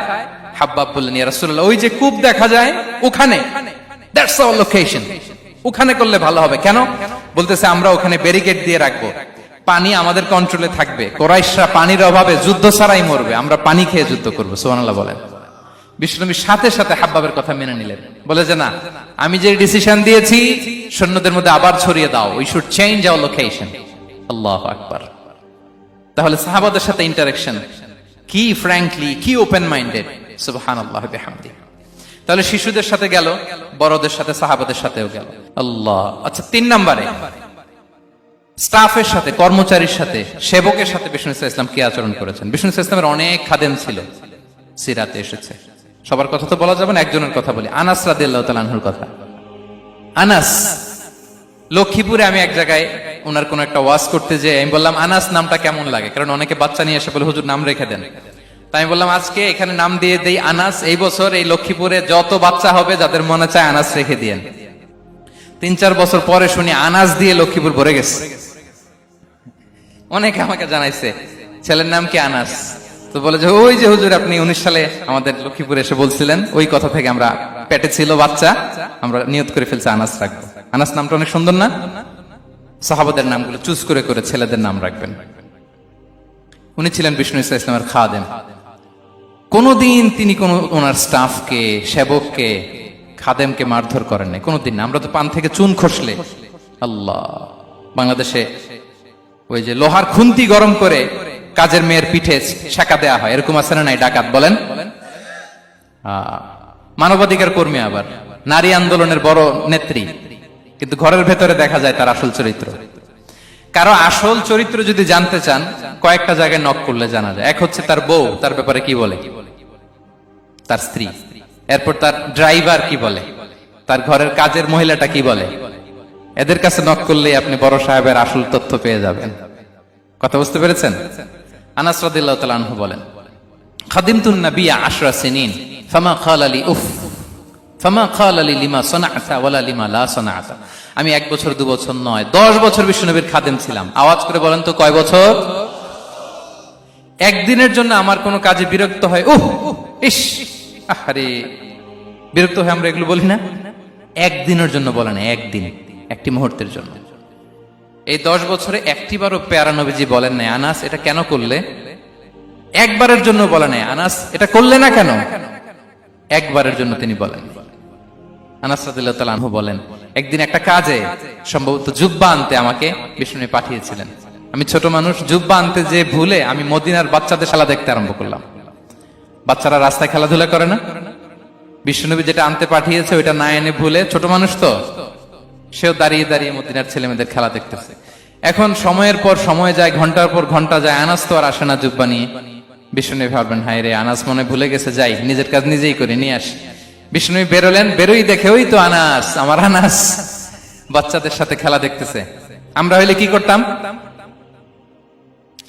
হাব্বাব বললেন, ইয়া রাসূলুল্লাহ, ওই যে কূপ দেখা যায় ওখানে, দ্যাটস আওয়ার লোকেশন, ওখানে করলে ভালো হবে। কেন? বলতেছে, আমরা ওখানে ব্যারিকেড দিয়ে রাখবো, পানি আমাদের কন্ট্রোলে থাকবে, কুরাইশরা পানির অভাবে যুদ্ধ ছাড়াই মরবে, আমরা পানি খেয়ে যুদ্ধ করবো। সুবহানাল্লাহ বলেন। বিশ্বনবী সাথে সাথে হাব্বাবের কথা মেনে নিলেন, বলে যে না, আমি যে ডিসিশন দিয়েছি সৈন্যদের মধ্যে আবার ছড়িয়ে দাও, we should change our location. আল্লাহু আকবার। তাহলে সাহাবাদের সাথে ইন্টারেকশন কি ফ্র্যাঙ্কলি, কি ওপেন মাইন্ডেড। সুবহানাল্লাহ বিহামদি। তাহলে শিশুদের সাথে গেল, বড়দের সাথে, সাহাবাদের সাথেও গেল। আল্লাহ। আচ্ছা, 3 নম্বরে স্টাফের সাথে, কর্মচারীর সাথে, সেবকের সাথে বিষ্ণু ইসলাম কি আচরণ করেছেন? বিষ্ণু ইসলামের অনেক খাদেম ছিল, সিরাতে এসেছে। সবার কথা তো বলা যাবে না, একজনের কথা বলি, আনাস রাদিয়াল্লাহু তাআলা আনহুর কথা। আনাস, লক্ষ্মীপুরে আমি এক জায়গায় ওনার কোন একটা ওয়াজ করতে যে আমি বললাম, আনাস নামটা কেমন লাগে? কারণ অনেকে বাচ্চা নিয়ে এসে বলে, হুজুর নাম রেখে দেন। তাই আমি বললাম, আজকে এখানে নাম দিয়ে দেই আনাস। এই বছর এই লক্ষ্মীপুরে যত বাচ্চা হবে যাদের মনে চায় আনাস রেখে দিয়েন। 3-4 বছর পরে শুনি আনাস দিয়ে লক্ষ্মীপুর ভরে গেছে। অনেকে আমাকে জানাইছে ছেলের নাম কি আনাস। তো বলে যে, ওই যে হুজুর আপনি 19 সালে আমাদের লক্ষ্মীপুরে এসে বলছিলেন, ওই কথা থেকে আমরা, পেটে ছিল বাচ্চা, আমরা নিয়ত করে ফেলছি আনাস রাখবো। আনাস নামটা অনেক সুন্দর না? সাহাবাদের নামগুলো চুজ করে করে ছেলেদের নাম রাখবেন। উনি ছিলেন বিষ্ণু ইসলামের খাদেম। কোনদিন তিনি কোন ওনার স্টাফকে, সেবককে, খাদেমকে মারধর করেন নাই, কোনদিন না। আমরা তো পান থেকে চুন খসলে, আল্লাহ, বাংলাদেশে ওই যে লোহার খুন্তি গরম করে কাজের মেয়ের পিঠে শেখা দেয়া হয়, এরকম আছে না নাই? ডাকাত বলেন। মানবাধিকার কর্মী, আবার নারী আন্দোলনের বড় নেত্রী, কিন্তু ঘরের ভেতরে দেখা যায় তার আসল চরিত্র। কারো আসল চরিত্র যদি জানতে চান, কয়েকটা জায়গায় নক করলে জানা যায়। এক হচ্ছে তার বউ, তার ব্যাপারে কি বলে, তার স্ত্রী। এরপর তার ড্রাইভার কি বলে, তার ঘরের কাজের মহিলাটা কি বলে। এদের কাছে নক করলে আপনি বড় সাহেবের আসল তথ্য পেয়ে যাবেন। কথা বুঝতে পেরেছেন? আনাস রাদিয়াল্লাহু তাআলা আনহু বলেন, খাদিমতুন নাবিয়্যা 10 সিনিন ফামা ক্বালা লি উফ ফামা ক্বালা লি লিমা সানা'তা ওয়ালা লিমা লা সানা'তা। আমি 1 বছর 2 বছর নয়, 10 বছর বিশ্বনবীর খাদেম ছিলাম। আওয়াজ করে বলেন তো, কয় বছর? একদিনের জন্য আমার কোনো কাজে বিরক্ত হয়, উহ ইস, আরে, বিরক্ত হয় আমরা এগুলো বলি না? একদিনের জন্য বলে না, একদিন, একটি মুহূর্তের জন্য। এই 10 বছরে একটিবারও পেয়ারা নবীজি বলেন নাই, আনাস এটা কেন করলে? একবারের জন্য বলে নাই, আনাস এটা করলে না কেন? একবারের জন্য তিনি বলেন। আনাস রাদিয়াল্লাহু তাআলা আনহু বলেন, একদিন একটা কাজে, সম্ভবত জুব্বা আনতে আমাকে বিষ্ণু পাঠিয়েছিলেন। আমি ছোট মানুষ, জুব্বা আনতে যে ভুলে আমি মদিনার বাচ্চাদের খেলা দেখতে আরম্ভ করলাম। বাচ্চারা রাস্তায় খেলাধুলা করে না? বিশ্বনবী যেটা আনতে পাঠিয়েছে ওইটা না এনে ভুলে, ছোট মানুষ তো, সেও দাঁড়িয়ে দাঁড়িয়ে মদিনার ছেলে মেয়েদের খেলা দেখতেছে। এখন সময়ের পর সময় যায়, ঘন্টার পর ঘন্টা যায়, আনাস তো আর আসে না জুব্বা নিয়ে। বিশ্বনবী ভাববেন, হায় রে, আনাস মনে ভুলে গেছে, যাই নিজের কাজ নিজেই করে নিয়ে আসি। বিষ্ণু বেরোলেন, বেরোই দেখে ওই তো আনাস, আমার আনাস বাচ্চাদের সাথে খেলা দেখতেছে। আমরা হইলে কি করতাম?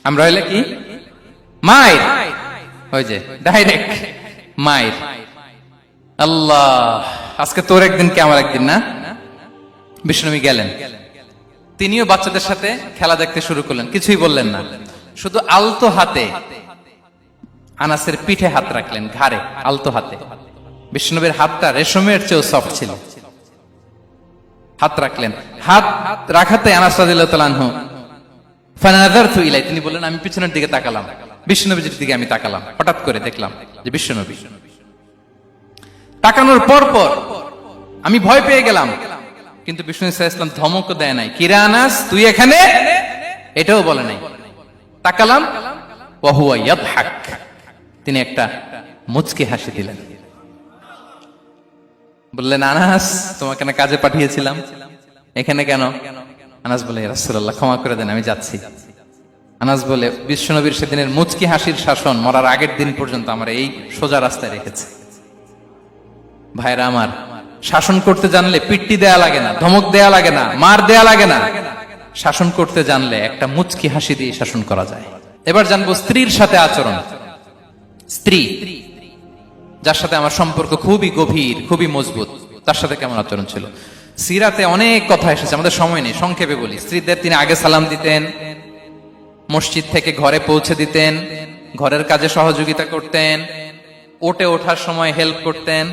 আমরা হইলে কি মায়ের, ওই যে ডাইরেক্ট মায়ের। আল্লাহ, আজকে তোর একদিন কি আমার একদিন না। বিষ্ণু গেলেন, তিনিও বাচ্চাদের সাথে খেলা দেখতে শুরু করলেন, কিছুই বললেন না, শুধু আলতো হাতে আনাসের পিঠে হাত রাখলেন, ঘাড়ে আলতো হাতে। বিষ্ণুবীর হাতটা রেশমের চেয়েও সফট ছিল। হাত রাখলেন, হাত রাখাতে আনাস রাদিয়াল্লাহু তাআলা আনহু ফানাযারতু ইলাই, তিনি বললেন আমি পিছনের দিকে তাকালাম, বিষ্ণুনবীর দিকে আমি তাকালাম, হঠাৎ করে দেখলাম যে বিষ্ণুনবী। তাকানোর পর পর আমি ভয় পেয়ে গেলাম, কিন্তু বিষ্ণু সাল্লাল্লাহু আলাইহি ওয়াসাল্লাম ধমকও দেয় নাই, কিরে আনাস তুই এখানে, এটাও বলে নাই। তাকালাম, ওয়া হুয়া ইয়াদহাক, তিনি একটা মুচকি হাসি দিলেন। বললেন আনাস তোমাকে না কাজে পাঠিয়েছিলাম, এখানে কেন? আনাস বলে ইয়া রাসূলুল্লাহ ক্ষমা করে দেন, আমি যাচ্ছি। আনাস বলে বিশ্বনবীর সেদিনের মুচকি হাসির শাসন মরার আগের দিন পর্যন্ত আমরা এই সোজা রাস্তায় রেখেছি। ভাইরা আমার, শাসন করতে জানলে পিট্টি দেয়া লাগে না, ধমক দেয়া লাগে না, মার দেয়া লাগে না। শাসন করতে জানলে একটা মুচকি হাসি দিয়ে শাসন করা যায়। এবার জানবো স্ত্রীর সাথে আচরণ। স্ত্রী যার সাথে আমার সম্পর্ক খুবই গভীর, খুবই মজবুত, তার সাথে কেমন আচরণ ছিল। সিরাতে অনেক কথা এসেছে, আমাদের সময় নেই, সংক্ষেপে বলি। স্ত্রীদের তিনি আগে সালাম দিতেন, মসজিদ থেকে ঘরে পৌঁছে দিতেন, ঘরের কাজে সহযোগিতা করতেন, ওঠে ওঠার সময় হেল্প করতেন,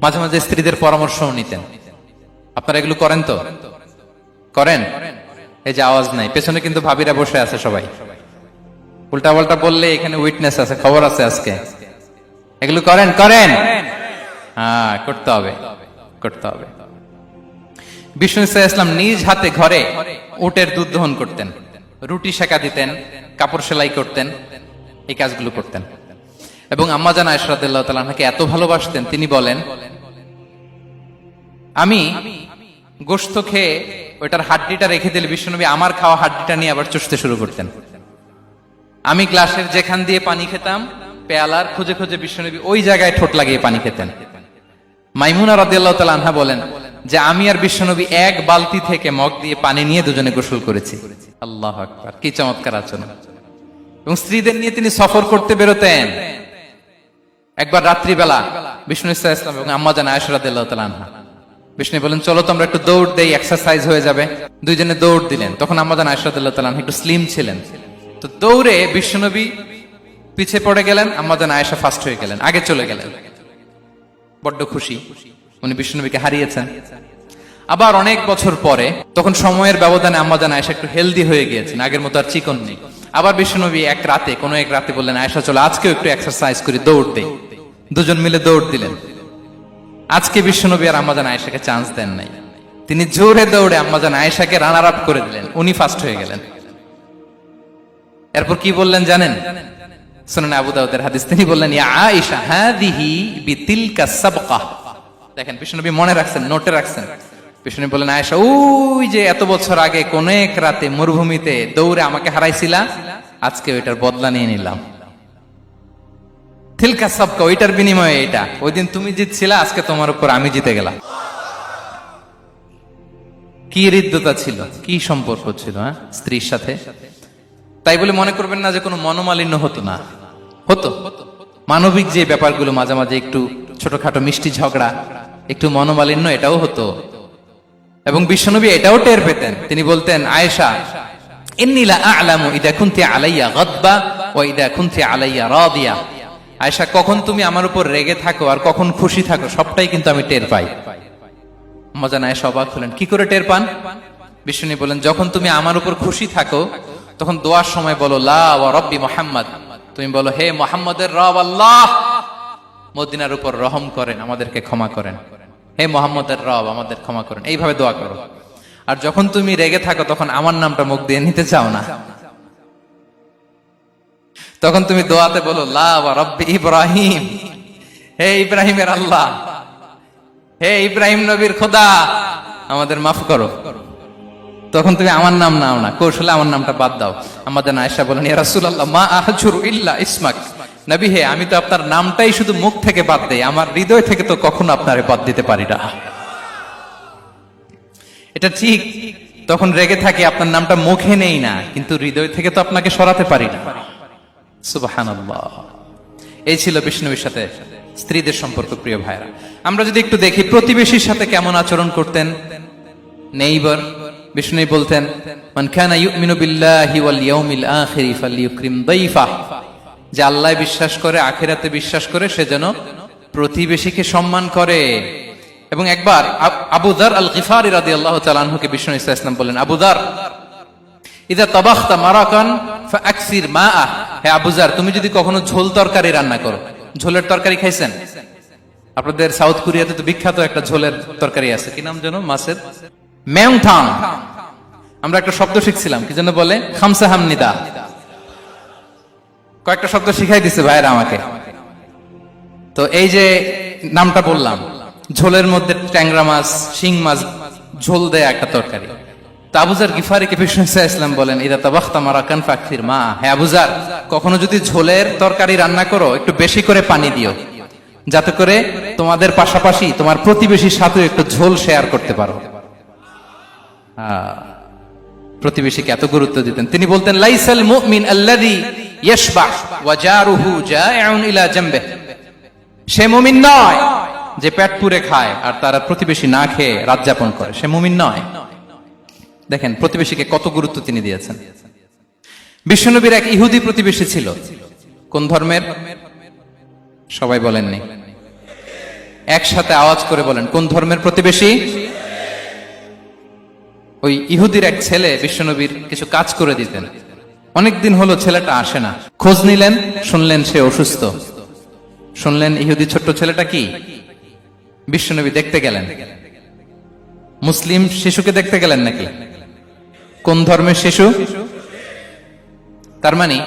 মাঝে মাঝে স্ত্রীদের পরামর্শও নিতেন। আপনারা এগুলো করেন তো? করেন? এই যে আওয়াজ নাই, পেছনে কিন্তু ভাবিরা বসে আছে সবাই। উল্টা পাল্টা বললে এখানে উইটনেস আছে, খবর আছে আজকে। এগুলো করেন? করেন? হ্যাঁ, করতে হবে, করতে হবে। বিষ্ণু সাল্লাল্লাহু আলাইহি ওয়াসাল্লাম নিজ হাতে ঘরে উটের দুধ দহন করতেন, রুটি সেকা দিতেন, কাপড় সেলাই করতেন, এই কাজগুলো করতেন। এবং আম্মা জান আয়েশা রাদিয়াল্লাহু তাআলা আনহাকে এত ভালোবাসতেন, তিনি বলেন আমি গোশত খেয়ে ওইটার হাড্ডিটা রেখে দিলে বিশ্বনবী আমার খাওয়া হাড্ডিটা নিয়ে আবার চুষতে শুরু করতেন। আমি গ্লাসের যেখান দিয়ে পানি খেতাম, পেয়ালার খুঁজে খুঁজে বিশ্বনবী ওই জায়গায় ঠোঁট লাগিয়ে পানি খেতেন। মাইমুনা রাদিয়াল্লাহু তাআলা আনহা বলেন যে আমি আর বিশ্বনবী এক বালতি থেকে মগ দিয়ে পানি নিয়ে দুজনে গোসল করেছি। আল্লাহু আকবার, কি চমৎকার আচরণ। এবং স্ত্রীদের নিয়ে তিনি সফর করতে বেরোতেন। একবার রাত্রিবেলা বিষ্ণু সাল্লাল্লাহু আলাইহি ওয়াসাল্লাম এবং আম্মা জান আয়েশা রাদিয়াল্লাহু তাআলা আনহা, বিষ্ণু বলেন চলো তো আমরা একটু দৌড় দেই, এক্সারসাইজ হয়ে যাবে। দুইজনে দৌড় দিলেন। তখন আম্মা জান আয়েশা রাদিয়াল্লাহু তাআলা আনহা একটু স্লিম ছিলেন, তো দৌড়ে বিশ্বনবী পিছে পড়ে গেলেন, আম্মা জান আয়েশা ফার্স্ট হয়ে গেলেন, আগে চলে গেলেন। বড্ড খুশি, উনি বিশ্বনবীকে হারিয়েছেন। আবার অনেক বছর পরে, তখন সময়ের ব্যবধানে আম্মা জান আয়েশা একটু হেলদি হয়ে গিয়েছেন, আগের মতো আর চিকন নেই। আবার বিশ্বনবী কোনো এক রাতে বললেন আয়েশা চলো আজকেও একটু এক্সারসাইজ করি, দৌড় দেই। দুজন মিলে দৌড় দিলেন। আজকে বিশ্বনবী আর আম্মা জান আয়েশাকে চান্স দেন নাই, তিনি জোরে দৌড়ে আম্মা জান আয়েশাকে রানার আপ করে দিলেন, উনি ফার্স্ট হয়ে গেলেন। এরপর কি বললেন জানেন? সুনানে আবু দাউদের হাদিস, তিনি বললেন ইয়া আয়েশা হাদিহি বিতিলকা সাবকা। দেখেন বিশ্বনবী মনে রাখছেন, নোটে রাখছেন। বিষ্ণু বললেন আয়েশা ওই যে এত বছর আগে কোন এক রাতে মরুভূমিতে দৌড়ে আমাকে হারাইছিলা, আজকে ওইটার বদলা নিয়ে নিলাম। তিলকা সাবকা, ওইটার বিনিময়ে এটা। ওই দিন তুমি জিতছিলা, আজকে তোমার উপর আমি জিতে গেলাম। কি হৃদ্যতা ছিল, কি সম্পর্ক ছিল স্ত্রীর সাথে। তাই বলে মনে করবেন না যে কোনো মনোমালিন্য হতো না, হতো। মানবিক যে ব্যাপারগুলো, মাঝে মাঝে একটু ছোটখাটো মিষ্টি ঝগড়া, একটু মনোমালিন্য, এটাও হতো। এবং বিশ্বনবী এটাও টের পেতেন। তিনি বলতেন আয়েশা ইন্নী লা আ'লামু ইযা কুনতি আলাইয়া গাদবা ওয়া ইযা কুনতি আলাইয়া রাদিয়া। আয়েশা, কখন তুমি আমার উপর রেগে থাকো আর কখন খুশি থাকো সবটাই কিন্তু আমি টের পাই। আম্মা জান আয়েশা অবাক হলেন, কি করে টের পান? বিশ্বনবী বলেন যখন তুমি আমার উপর খুশি থাকো তখন দোয়ার সময় বলো লা ওয়া রাব্বি মুহাম্মদ, তুমি বলো হে মুহাম্মদের রব আল্লাহ, মদিনার উপর রহম করেন, আমাদেরকে ক্ষমা করেন। হে মুহাম্মদের রব, আমাদের ক্ষমা করেন, এইভাবে দোয়া করো। আর যখন তুমি রেগে থাকো তখন আমার নামটা মুখ দিয়ে নিতে চাও না, তখন তুমি দোয়াতে বলো লা ওয়া রাব্বি ইব্রাহিম, হে ইব্রাহিমের আল্লাহ, হে ইব্রাহিম নবীর খোদা, আমাদের মাফ করো। তখন তুমি আমার নাম নাও না, কৌশলে আমার নামটা বাদ দাও। আমাদের আয়েশা বলেন ইয়া রাসূলুল্লাহ মা আহজুরু ইল্লা ইসমাক, নবী হে, আমি তো আপনার নামটাই শুধু মুখ থেকে বাদ দেই, আমার হৃদয় থেকে তো কখনো আপনারে বাদ দিতে পারি না। এটা ঠিক, তখন রেগে থাকে, আপনার নামটা মুখে নেই না, কিন্তু হৃদয় থেকে তো আপনাকে সরাতে পারি না। সুবহানাল্লাহ। এই ছিল বিষ্ণুবীর সাথে স্ত্রীদের সম্পর্ক। প্রিয় ভাইরা, আমরা যদি একটু দেখি প্রতিবেশীর সাথে কেমন আচরণ করতেন নেইবার। বিষ্ণু বলতেন, মান কানা ইউমিনু বিল্লাহি ওয়াল ইয়াউমিল আখিরি ফালইউকরিম দাইফা, যে আল্লাহ বিশ্বাস করে, আখিরাতে বিশ্বাস করে, সে যেন প্রতিবেশীকে সম্মান করে। এবং একবার আবু যার আল গিফারি রাদিয়াল্লাহু তাআলা আনহুকে বিষ্ণু ইসা ইসলাম বললেন, আবু যার, ইদা তাবাখতা মারাকান ফাআকসির মাআ, হে আবু যার, তুমি যদি কখনো ঝোল তরকারি রান্না করো, ঝোলের তরকারি খাইছেন? আপনাদের সাউথ কোরিয়াতে তো বিখ্যাত একটা ঝোলের তরকারি আছে, কি নাম যেন, মাছের মেয়ংথাং। আমরা একটা শব্দ শিখছিলাম, কি যেন বলে, খামসা হামনিদা। কয়েকটা শব্দ শিখাই দিছে ভাইরা আমাকে। তো এই যে নামটা বললাম, ঝোলের মধ্যে ট্যাংরা মাছ, শিং মাছ ঝোল দেয়া একটা তরকারি। তো আবু যার গিফারিকে বিষ্ণু ইসলাম বলেন, ইদা তাবাখতা মারাকান ফাকসির মা, হে আবু যার, কখনো যদি ঝোলের তরকারি রান্না করো, একটু বেশি করে পানি দিও, যাতে করে তোমাদের পাশাপাশি তোমার প্রতিবেশীর সাথে একটু ঝোল শেয়ার করতে পারো। প্রতিবেশীকে এত গুরুত্ব দিতেন। তিনি বলতেন, লাইসাল মুমিন আল্লাযী ইয়াশবাহ ওয়া জারুহু জাইউন ইলা জামবিহি, সে মুমিন নয় যে পেট পুরে খায় আর তার প্রতিবেশী না খেয়ে রাত যাপন করে, সে মুমিন নয়। দেখেন প্রতিবেশীকে কত গুরুত্ব তিনি দিয়েছেন। বিশ্বনবীর এক ইহুদি প্রতিবেশী ছিল। কোন ধর্মের? সবাই বলেননি, একসাথে আওয়াজ করে বলেন, কোন ধর্মের প্রতিবেশী? ওই ইহুদির এক ছেলে বিশ্বনবীর কিছু কাজ করে দিতেন। অনেকদিন হলো ছেলেটা আসে না। খোঁজ নিলেন, শুনলেন সে অসুস্থ। শুনলেন ইহুদি ছোট্ট ছেলেটা কি, বিশ্বনবী দেখতে গেলেন। মুসলিম শিশুকে দেখতে গেলেন নাকি? কোন ধর্মের শিশু? তার মানে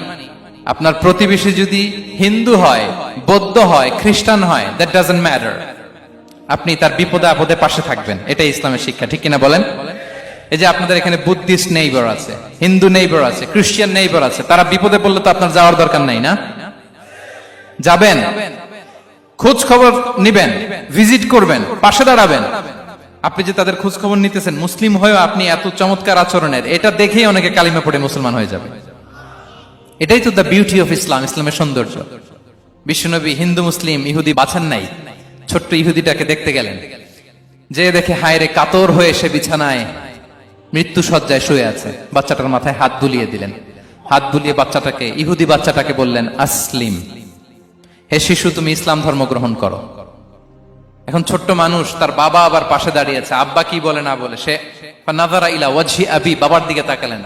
আপনার প্রতিবেশী যদি হিন্দু হয়, বৌদ্ধ হয়, খ্রিস্টান হয়, দ্যাট ডাজন্ট ম্যাটার, আপনি তার বিপদে আপদে পাশে থাকবেন। এটাই ইসলামের শিক্ষা, ঠিক কিনা বলেন? এই যে আপনাদের এখানে বুদ্ধিস্ট নেইবার আছে, হিন্দু নেইবার আছে, খ্রিস্টান নেইবার আছে, তারা বিপদে পড়লে তো আপনার যাওয়ার দরকার নাই, না? যাবেন, খোঁজ খবর নিবেন, ভিজিট করবেন, পাশে দাঁড়াবেন। আপনি যে তাদের খোঁজ খবর নিতেছেন, মুসলিম হয়েও আপনি এত চমৎকার আচরণের, এটা দেখেই অনেকে কালিমা পড়ে মুসলমান হয়ে যাবে। এটাই তো দ্য বিউটি অফ ইসলাম, ইসলামের সৌন্দর্য। বিশ্বনবী হিন্দু মুসলিম ইহুদি বাছান নাই, ছোট্ট ইহুদিটাকে দেখতে গেলেন। যে দেখে হায় রে, কাতর হয়ে সে বিছানায় মৃত্যু শয্যায় শুয়ে আছে। বাচ্চাটার মাথায় হাত বুলিয়ে দিলেন। হাত বুলিয়ে বাচ্চাটাকে, ইহুদি বাচ্চাটাকে বললেন, আসলিম, হে শিশু, তুমি ইসলাম ধর্ম গ্রহণ করো। এখন ছোট্ট মানুষ, তার বাবা আবার পাশে দাঁড়িয়ে আছে, আব্বা কি বলে না বলে, সে নাযারা ইলা ওয়াজহি আবি, বাবার দিকে তাকালেন।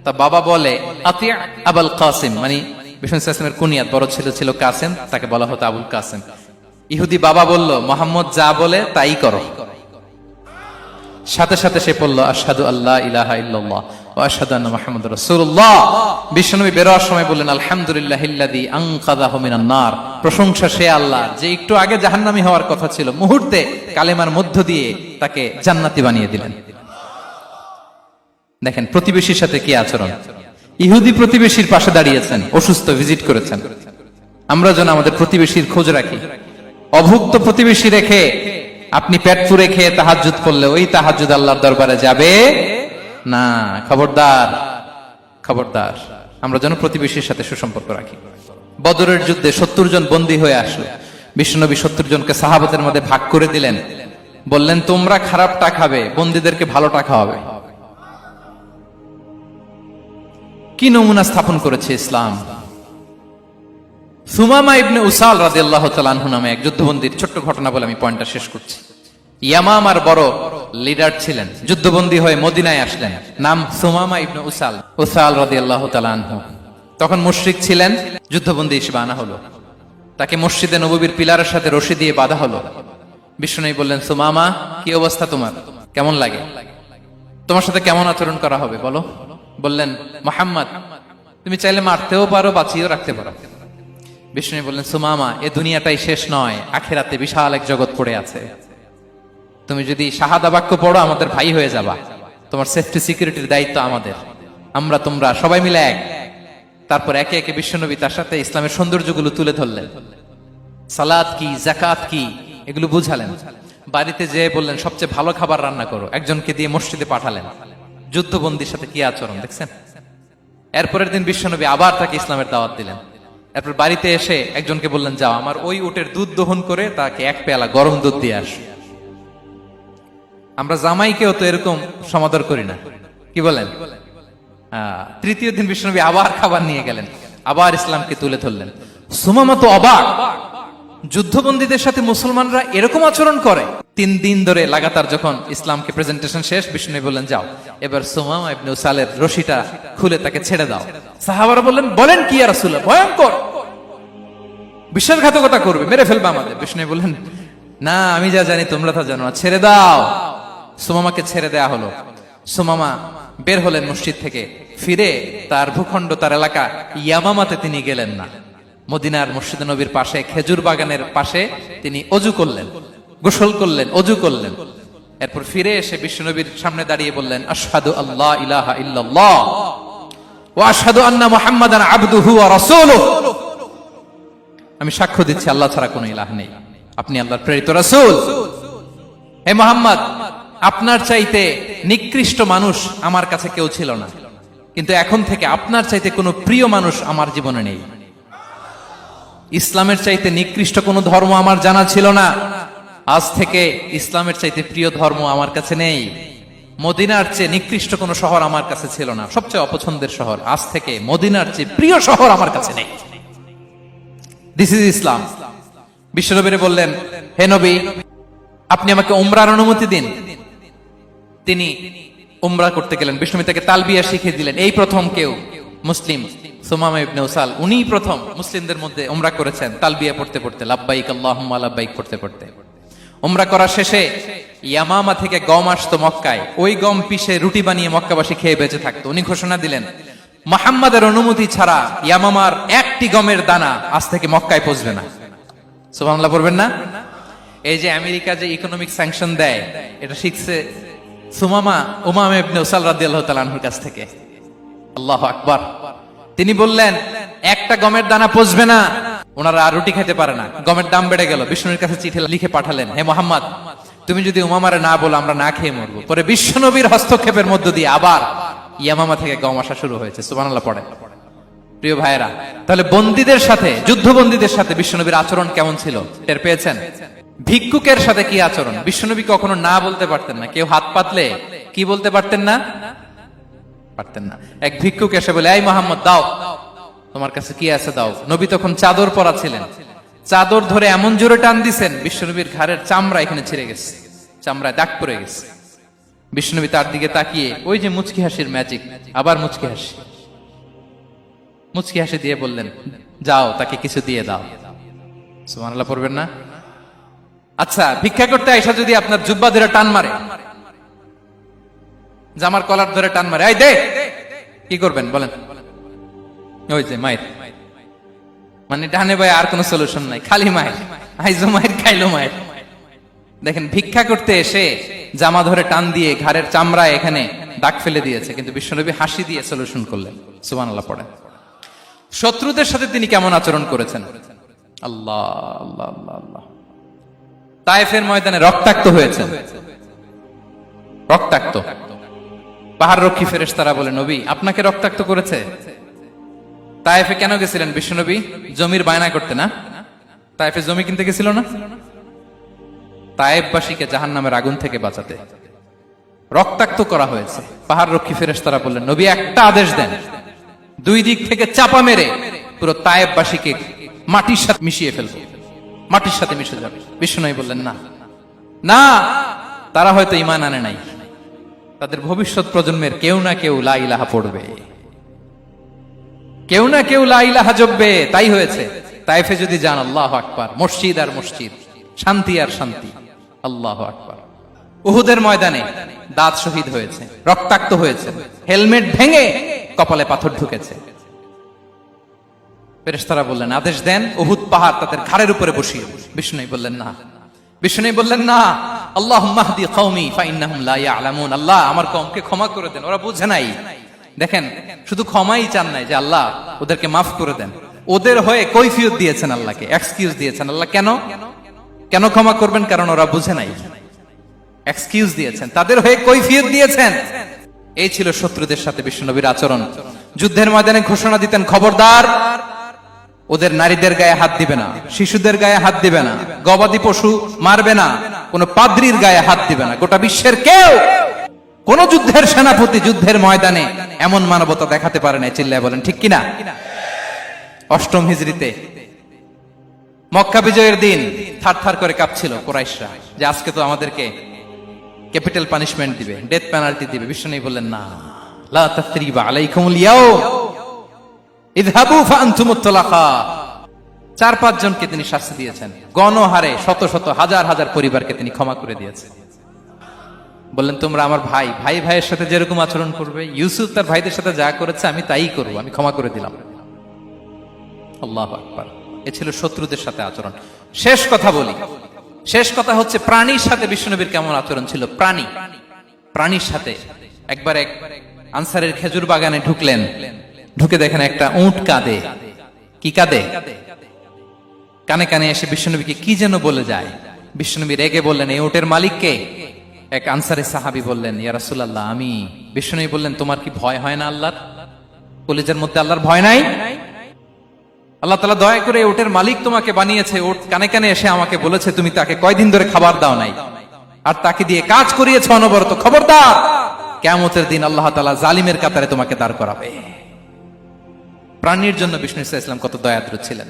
তা বাবা বলে, আতিয়া আবুল কাসিম, মানে বিষ্ণু ইসলামের কুনিয়াত, বড় ছেলে ছিল কাসেম, তাকে বলা হতো আবুল কাসেম। ইহুদি বাবা বলল, মোহাম্মদ যা বলে তাই করো। সাথে সাথে সে পড়ল, আশহাদু আল্লা ইলাহা ইল্লাল্লাহ ওয়া আশহাদু আন্না মুহাম্মাদুর রাসূলুল্লাহ। বিশ্বনবী বের হওয়ার সময় বললেন, আলহামদুলিল্লাহিল্লাযী আনকাযাহু মিনান নার, প্রশংসা সে আল্লাহ যে একটু আগে জাহান্নামী হওয়ার কথা ছিল, মুহূর্তে কালেমার মধ্য দিয়ে তাকে জান্নাতি বানিয়ে দিলেন। দেখেন প্রতিবেশীর সাথে কি আচরণ। ইহুদি প্রতিবেশীর পাশে দাঁড়িয়েছেন, অসুস্থ, ভিজিট করেছেন। আমরা যেন আমাদের প্রতিবেশীর খোঁজ রাখি। অভুক্ত প্রতিবেশী রেখে আপনি পেট পুরে খেয়ে তাহাজ্জুদ পড়লে ওই তাহাজ্জুদ আল্লাহর দরবারে যাবে না। খবরদার, খবরদার, আমরা যেন প্রতিবেশীর সাথে সুসম্পর্ক রাখি। বদরের যুদ্ধে 70 জন বন্দী হয়ে আসলো। বিশ্বনবী 70 জনকে সাহাবাদের মধ্যে ভাগ করে দিলেন, বললেন, তোমরা খারাপটা খাবে, বন্দীদেরকে ভালোটা খাওয়াবে। কি নমুনা স্থাপন করেছে ইসলাম। সুমামা ইবনে উসাল রাদিয়াল্লাহু তাআলা আনহু নামে এক যুদ্ধবন্দীর ছোট্ট ঘটনা বলে আমি পয়েন্টটা শেষ করছি। ইয়ামামার বড় লিডার ছিলেন, যুদ্ধবন্দী হয়ে মদিনায় আসলেন, নাম সুমামা ইবনে উসাল রাদিয়াল্লাহু তাআলা আনহু। তখন মুশরিক ছিলেন, যুদ্ধবন্দী হিসেবে আনা হলো। তাকে মসজিদে নববীর পিলারের সাথে রশি দিয়ে বাঁধা হলো। বিষ্ণু বললেন, সুমামা, কি অবস্থা তোমার, কেমন লাগে, তোমার সাথে কেমন আচরণ করা হবে বলো। বললেন, মুহাম্মদ, তুমি চাইলে মারতেও পারো, বাঁচিয়েও রাখতে পারো। বিষ্ণু বললেন, সুমামা, এ দুনিয়াটাই শেষ নয়, আখিরাতে বিশাল এক জগৎ পড়ে আছে। তুমি যদি শাহাদা বাক্য পড়ো, আমাদের ভাই হয়ে যাবা। তোমার সেফটি সিকিউরিটির দায়িত্ব আমাদের, আমরা তোমরা সবাই মিলে এক। তারপর একে একে বিশ্বনবী তার সাথে ইসলামের সৌন্দর্যগুলো তুলে ধরলেন, সালাত কি, জাকাত কি, এগুলো বুঝালেন। বাড়িতে যেয়ে বললেন সবচেয়ে ভালো খাবার রান্না করো, একজনকে দিয়ে মসজিদে পাঠালেন। যুদ্ধবন্দীর সাথে কি আচরণ দেখছেন। এরপরের দিন বিশ্বনবী আবার তাকে ইসলামের দাওয়াত দিলেন। এরপর বাড়িতে এসে একজনকে বললেন, যাও আমার ওই উটের দুধ দহন করে তাকে এক পেয়ালা গরম দুধ দিয়ে আস। আমরা জামাইকেও তো এরকম সমাদর করি না, কি বলেন? তৃতীয় দিন বিশ্বনবী আবার খাবার নিয়ে গেলেন, আবার ইসলামকে তুলে ধরলেন। সুমামা তো অবাক, যুদ্ধবন্দীদের সাথে মুসলমানরা এরকম আচরণ করে। 3 দিন ধরে লাগাতার যখন ইসলামকে প্রেজেন্টেশন শেষ, বিষ্ণু বললেন, যাও এবার সুমামা ইবনে উসালের রশিটা খুলে তাকে ছেড়ে দাও। সাহাবারা বললেন, বলেন কি ইয়া রাসূলুল্লাহ, ভয়ঙ্কর, বিশ্বাসঘাতকতা করবে, মেরে ফেলবে আমাদের। বিষ্ণু বললেন, না, আমি যা জানি তোমরা তা জানো না, ছেড়ে দাও। সুমামাকে ছেড়ে দেয়া হলো। সুমামা বের হলেন মসজিদ থেকে, ফিরে তার ভূখণ্ড, তার এলাকা ইয়ামামাতে তিনি গেলেন না। মদিনার মসজিদে নবীর পাশে খেজুর বাগানের পাশে তিনি অজু করলেন, গোসল করলেন, অজু করলেন। এরপর ফিরে এসে বিশ্বনবীর সামনে দাঁড়িয়ে বললেন, আশহাদু আল্লাহ ইলাহা ইল্লাল্লাহ ওয়া আশহাদু আন্না মুহাম্মাদান আবদুহু ওয়া রাসূলুহু। আমি সাক্ষ্য দিচ্ছি আল্লাহ ছাড়া কোনো ইলাহ নেই, আপনি আল্লাহর প্রেরিত রাসূল। হে মুহাম্মদ, আপনার চাইতে নিকৃষ্ট মানুষ আমার কাছে কেউ ছিল না, কিন্তু এখন থেকে আপনার চাইতে কোনো প্রিয় মানুষ আমার জীবনে নেই। ইসলামের চাইতে নিকৃষ্ট কোনো ধর্ম আমার জানা ছিল না, আজ থেকে ইসলামের চাইতে প্রিয় ধর্ম আমার কাছে নেই। মদিনার চেয়ে নিকৃষ্ট কোনো শহর আমার কাছে ছিল না, সবচেয়ে অপছন্দের শহর, আজ থেকে মদিনার চেয়ে প্রিয় শহর আমার কাছে নেই। দিস ইজ ইসলাম। বিশ্বনবী বললেন, হে নবী, আপনি আমাকে উমরার অনুমতি দিন। তিনি উমরা করতে গেলেন। বিশ্বনবী তাকে তালবিয়া শিখিয়ে দিলেন। এই প্রথম কেউ মুসলিম, সুমামা ইবনে উসাল, উনিই প্রথম মুসলিমদের মধ্যে উমরা করেছেন তালবিয়া পড়তে পড়তে, লাব্বাইক আল্লাহুম্মা লাব্বাইক পড়তে পড়তে। উমরা করা শেষে ইয়ামামা থেকে গম আসতো মক্কায়, ওই গম পিষে রুটি বানিয়ে মক্কাবাসী খেয়ে বেঁচে থাকতো। উনি ঘোষণা দিলেন, মুহাম্মাদের অনুমতি ছাড়া ইয়ামামার একটি গমের দানা আজ থেকে মক্কায় পৌঁছবে না। সুবহানাল্লাহ পড়বেন না? এই যে আমেরিকা যে ইকোনমিক স্যাংশন দেয়, এটা শিখছে সুমামা উমামা ইবনে উসাল রাদিয়াল্লাহু তাআলা আনহুর কাছ থেকে। আল্লাহু আকবার। তিনি বললেন, একটা গমের দানা পচবে না, ওনারা আর রুটি খেতে পারে না। গমের দাম বেড়ে গেল। বিষ্ণুর কাছে চিঠি লিখে পাঠালেন, হে মুহাম্মদ, তুমি যদি উমামারে না বলো আমরা না খেয়ে মরবো। পরে বিশ্বনবীর হস্তক্ষেপের মধ্য দিয়ে আবার ইয়ামামা থেকে গম আসা শুরু হয়েছে। সুবহানাল্লাহ পড়ে। প্রিয় ভাইয়েরা, তাহলে বন্দীদের সাথে, যুদ্ধবন্দীদের সাথে বিশ্বনবীর আচরণ কেমন ছিল টের পেয়েছেন? ভিক্ষুকের সাথে কি আচরণ? বিশ্বনবী কখনো না বলতে পারতেন না। কেউ হাত পাতলে কি বলতে পারতেন না? পারতেন না। এক ভিক্ষুক এসে বলে, এই মুহাম্মদ, দাও, তোমার কাছে কি আছে দাও। নবী তখন চাদর পরা ছিলেন। চাদর ধরে এমন জোরে টান দিছেন, বিশ্বনবীর ঘাড়ের চামড়া এখানে ছিঁড়ে গেছে, চামড়ায় দাগ পড়ে গেছে। বিশ্বনবী তার দিকে তাকিয়ে, ওই যে মুচকি হাসির ম্যাজিক, আবার মুচকি হাসি, মুচকি হাসি দিয়ে বললেন, যাও তাকে কিছু দিয়ে দাও। সুবহানাল্লাহ পড়বেন না? আচ্ছা, ভিক্ষা করতে আইসা যদি আপনার জুব্বা ধরে টান মারে, জামার কলার ধরে টান মারে, এই দে, কি করবেন বলেন? ওই যে মায়ের, মানে ডানে ভাই আর কোনো সলিউশন নাই, খালি মায়ের, আইজো মায়ের, খাইলো মায়ের। দেখেন, ভিক্ষা করতে এসে জামা ধরে টান দিয়ে ঘাড়ের চামড়ায় এখানে দাগ ফেলে দিয়েছে, কিন্তু বিশ্বনবী হাসি দিয়ে সলিউশন করলেন। সুবহানাল্লাহ পড়েন। শত্রুদের সাথে তিনি কেমন আচরণ করেছেন? আল্লাহ আল্লাহ আল্লাহ আল্লাহ। তায়েফের ময়দানে রক্তাক্ত হয়েছেন, রক্তাক্ত। পাহাড় রক্ষী ফেরেশতারা বলে, নবী আপনাকে রক্তাক্ত করেছে? তায়েফে কেন গেছিলেন বিশ্বনবী? জমির বায়না করতে না? তায়েফে জমি কিনতে গেছিল না? তায়েফবাসীকে জাহান্নামের আগুন থেকে বাঁচাতে রক্তাক্ত করা হয়েছে। পাহাড় রক্ষী ফেরেশতারা বললেন, নবী একটা আদেশ দেন, দুই দিক থেকে চাপা মেরে পুরো তায়েফবাসীকে মাটির সাথে মিশিয়ে ফেলবো, মাটির সাথে মিশে যাবে। বিশ্বনবী বললেন, না না, তারা হয়তো ঈমান আনে নাই, তাদের ভবিষ্যৎ প্রজন্মের কেউ না কেউ লা ইলাহা পড়বে, কেউ না কেউ লা ইলাহা জপবে, তাই হয়েছে। তায়েফে যদি যান, আল্লাহু আকবার, মসজিদ আর মসজিদ, শান্তি আর শান্তি। আল্লাহু আকবার। উহুদের ময়দানে দাঁত শহীদ হয়েছে, রক্তাক্ত হয়েছে, হেলমেট ভেঙে কপালে পাথর ঢুকেছে। ফেরেশতারা বললেন, আদেশ দেন, উহুদ পাহাড় তাদের ঘাড়ের উপরে বসিয়ে। বিষ্ণু বললেন, না। বিষ্ণু বললেন, না, আল্লাহুম্মা হদি কওমি ফাইন্নাহুম লা ইয়ালামুন। আল্লাহ আমার কওমকে ক্ষমা করে দেন, ওরা বুঝে নাই। দেখেন, শুধু ক্ষমাই চান নাই যে আল্লাহ ওদেরকে মাফ করে দেন, ওদের হয়ে কৈফিয়ত দিয়েছেন আল্লাহকে, এক্সকিউজ দিয়েছেন। আল্লাহ কেন কেন ক্ষমা করবেন? কারণ ওরা বুঝে নাই, এক্সকিউজ দিয়েছেন, তাদের হয়ে কৈফিয়ত দিয়েছেন। এই ছিল শত্রুদের সাথে বিশ্বনবীর আচরণ। যুদ্ধের ময়দানে ঘোষণা দিতেন, খবরদার, ওদের নারীদের গায়ে হাত দিবে না, শিশুদের গায়ে হাত দিবে না, গবাদি পশু মারবে না, কোন পাদ্রীর গায়ে হাত দিবে না। গোটা বিশ্বের কেউ, কোন যুদ্ধের সেনাপতি যুদ্ধের ময়দানে এমন মানবতা দেখাতে পারে না। চিল্লায় বলেন ঠিক কিনা? অষ্টম হিজরিতে মক্কা বিজয়ের দিন থারথার করে কাঁপছিল কুরাইশরা যে আজকে তো আমাদেরকে ক্যাপিটাল পানিশমেন্ট দিবে, ডেথ পেনাল্টি দিবে। বিশ্বনবী বললেন, না, লা তাসরিবা আলাইকুমুল ইয়াউম ইযহাবু ফাআনতুমুত তালাকা। 4-5 জনকে তিনি শাস্তি দিয়েছেন, গণহারে শত শত হাজার হাজার পরিবারকে তিনি ক্ষমা করে দিয়েছেন। বললেন, তোমরা আমার ভাই, ভাই ভাইয়ের সাথে যেরকম আচরণ করবে, ইউসুফ তার ভাইদের সাথে যা করেছে আমি তাই করব, আমি ক্ষমা করে দিলাম। আল্লাহু আকবার। এ ছিল শত্রুদের সাথে আচরণ। শেষ কথা বলি, শেষ কথা হচ্ছে প্রাণীর সাথে বিশ্বনবীর কেমন আচরণ ছিল। প্রাণীর সাথে একবার এক আনসারের খেজুর বাগানে ঢুকলেন, ঢুকে দেখেন একটা উট কাঁদে। কি কাঁদে? কানে কানে এসে বিশ্বনবীকে কি যেন বলে যায়। বিশ্বনবী রেগে বললেন, এই উটের মালিক কে? এক আনসারী সাহাবী বললেন, ইয়া রাসূলুল্লাহ, আমি। বিশ্বনবী বললেন, তোমার কি ভয় হয় না আল্লাহর? কলিজার মধ্যে আল্লাহর ভয় নাই? আল্লাহ তাআলা দয়া করে উটের মালিক তোমাকে বানিয়েছে, উট কানে কানে এসে আমাকে বলেছে তুমি তাকে কয়দিন ধরে খাবার দাও নাই, আর তাকে দিয়ে কাজ করিয়েছ অনবরত। খবরদার, কিয়ামতের দিন আল্লাহ তাআলা জালিমের কাতারে তোমাকে দাঁড় করাবে। প্রাণীর জন্য বিষ্ণু সাল্লাল্লাহু আলাইহি ওয়াসাল্লাম কত দয়াদ্র ছিলেন।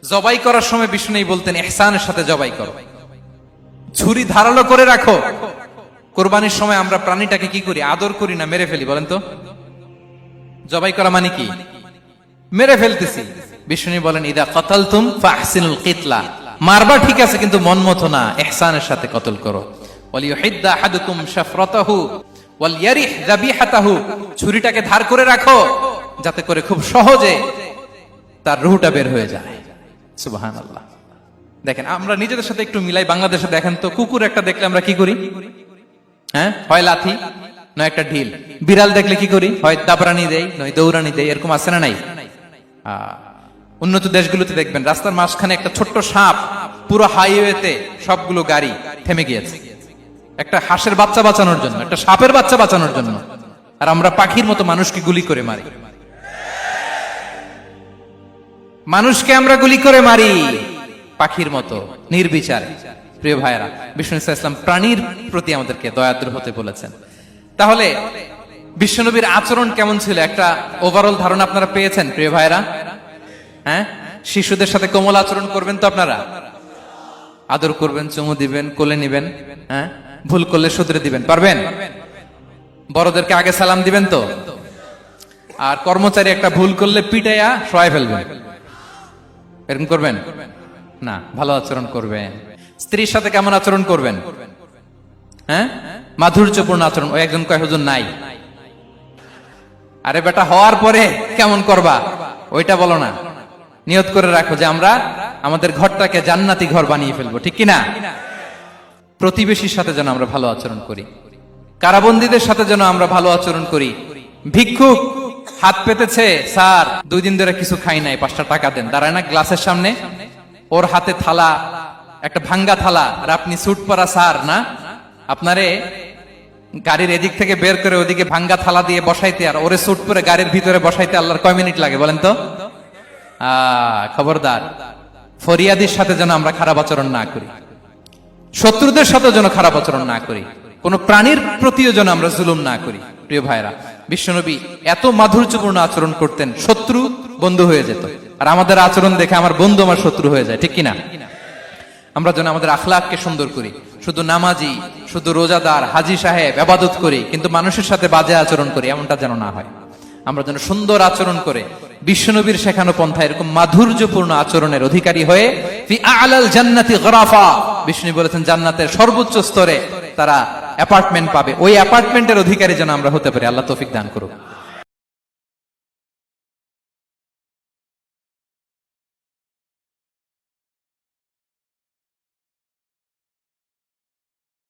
জবাই করার সময় বিষ্ণু বলতেন, ইহসানের সাথে জবাই করো, ছুরি ধারালো করে রাখো। কোরবানির সময় আমরা প্রাণীটাকে কি করি? আদর করি না, মেরে ফেলি। বলেন তো, জবাই করা মানে কি? মেরে ফেলতেছি। বিষ্ণু বলেন, ইদা কাতালতুম ফাহসিনুল কিতলা, মারবা ঠিক আছে, কিন্তু মন মতো না, ইহসানের সাথে কতল করো। ওয়ালিয়ুহিদ্দা আহাদুকুম শাফরাতাহু ওয়ালইয়ারিহ যাবিহাতাহু, ছুরিটাকে ধার করে রাখো যাতে করে খুব সহজে তার রূহটা বের হয়ে যায়। সুবহানাল্লাহ। দেখেন, আমরা নিজেদের সাথে একটু মিলাই। বাংলাদেশে দেখেন তো, কুকুর একটা দেখলে আমরা কি করি? হ্যাঁ, হয় লাথি নয় একটা ঢিল। বিড়াল দেখলে কি করি? হয় দাবরানি দেই নয় দৌড়ানি দেই। এরকম আছে না নাই? উন্নত দেশগুলোতে দেখবেন রাস্তার মাঝখানে একটা ছোট্ট সাপ, পুরো হাইওয়েতে সবগুলো গাড়ি থেমে গিয়েছে একটা হাঁসের বাচ্চা বাঁচানোর জন্য, একটা সাপের বাচ্চা বাঁচানোর জন্য। আর আমরা পাখির মতো মানুষকে গুলি করে মারি। মানুষকে আমরা গুলি করে মারি পাখির মতো নির্বিচারে। প্রিয় ভাইরা, বিষ্ণু ইসলাম প্রাণীর প্রতি আমাদেরকে দয়াদ্র হতে বলেছেন। তাহলে বিশ্বনবীর আচরণ কেমন ছিল একটা ওভারঅল ধারণা আপনারা পেয়েছেন প্রিয় ভাইরা? হ্যাঁ, শিশুদের সাথে কোমল আচরণ করবেন তো আপনারা, আদর করবেন, চুমু দিবেন, কোলে নিবেন। হ্যাঁ, ভুল করলে শুধরে দিবেন, পারবেন? বড়দেরকে আগে সালাম দিবেন তো। আর কর্মচারী একটা ভুল করলে পিটাইয়া শোয়ায় ফেলবেন, এরকম করবেন না? ভালো আচরণ করবেন। স্ত্রীর সাথে কেমন আচরণ করবেন? হ্যাঁ, মাধুর্যপূর্ণ আচরণ। ওই একজন কয়, হুজুর নাই। আরে বেটা, হওয়ার পরে কেমন করবা ওইটা বলো না। নিয়ত করে রাখো যে আমরা আমাদের ঘরটাকে জান্নাতি ঘর বানিয়ে ফেলবো, ঠিক কিনা? প্রতিবেশীর সাথে যেন আমরা ভালো আচরণ করি, কারাবন্দীদের সাথে যেন আমরা ভালো আচরণ করি। ভিক্ষুক হাত পেতেছে, স্যার 2 দিন ধরে কিছু খাই নাই, 5টা টাকা দেন। দাঁড়ায় না গ্লাসের সামনে, ওর হাতে থালা, একটা ভাঙ্গা থালা, আর আপনি স্যুট পরা স্যার না, আপনারে গাড়ির এদিক থেকে বের করে ওদিকে ভাঙ্গা থালা দিয়ে বসাইতে, আর ওরে স্যুট পরে গাড়ির ভিতরে বসাইতে আল্লাহর কয় মিনিট লাগে বলেন তো? খবরদার, ফরিয়াদির সাথে যেন আমরা খারাপ আচরণ না করি, শত্রুদের সাথে যেন খারাপ আচরণ না করি, কোন প্রাণীর প্রতিও যেন আমরা জুলুম না করি। প্রিয় ভাইরা, বিশ্বনবী এত মাধুর্যপূর্ণ আচরণ করতেন, শত্রু বন্ধু হয়ে যেত। আর আমাদের আচরণ দেখে আমার বন্ধু আমার শত্রু হয়ে যায়, ঠিক কিনা? আমরা যেন আমাদের আখলাককে সুন্দর করি। শুধু নামাজি, শুধু রোজাদার, হাজি সাহেব ইবাদত করি, কিন্তু মানুষের সাথে বাজে আচরণ করি, এমনটা যেন না হয়। আমরা যেন সুন্দর আচরণ করে বিশ্বনবীর শেখানো পন্থা এরকম মাধুর্যপূর্ণ আচরণের অধিকারী হয়ে ফি আ'লাল জান্নাতি গরাফা, বিষ্ণু বলেছেন জান্নাতের সর্বোচ্চ স্তরে তারা অ্যাপার্টমেন্ট পাবে। ওই অ্যাপার্টমেন্টের অধিকারী যেন আমরা হতে পারি। আল্লাহ তৌফিক দান করুক।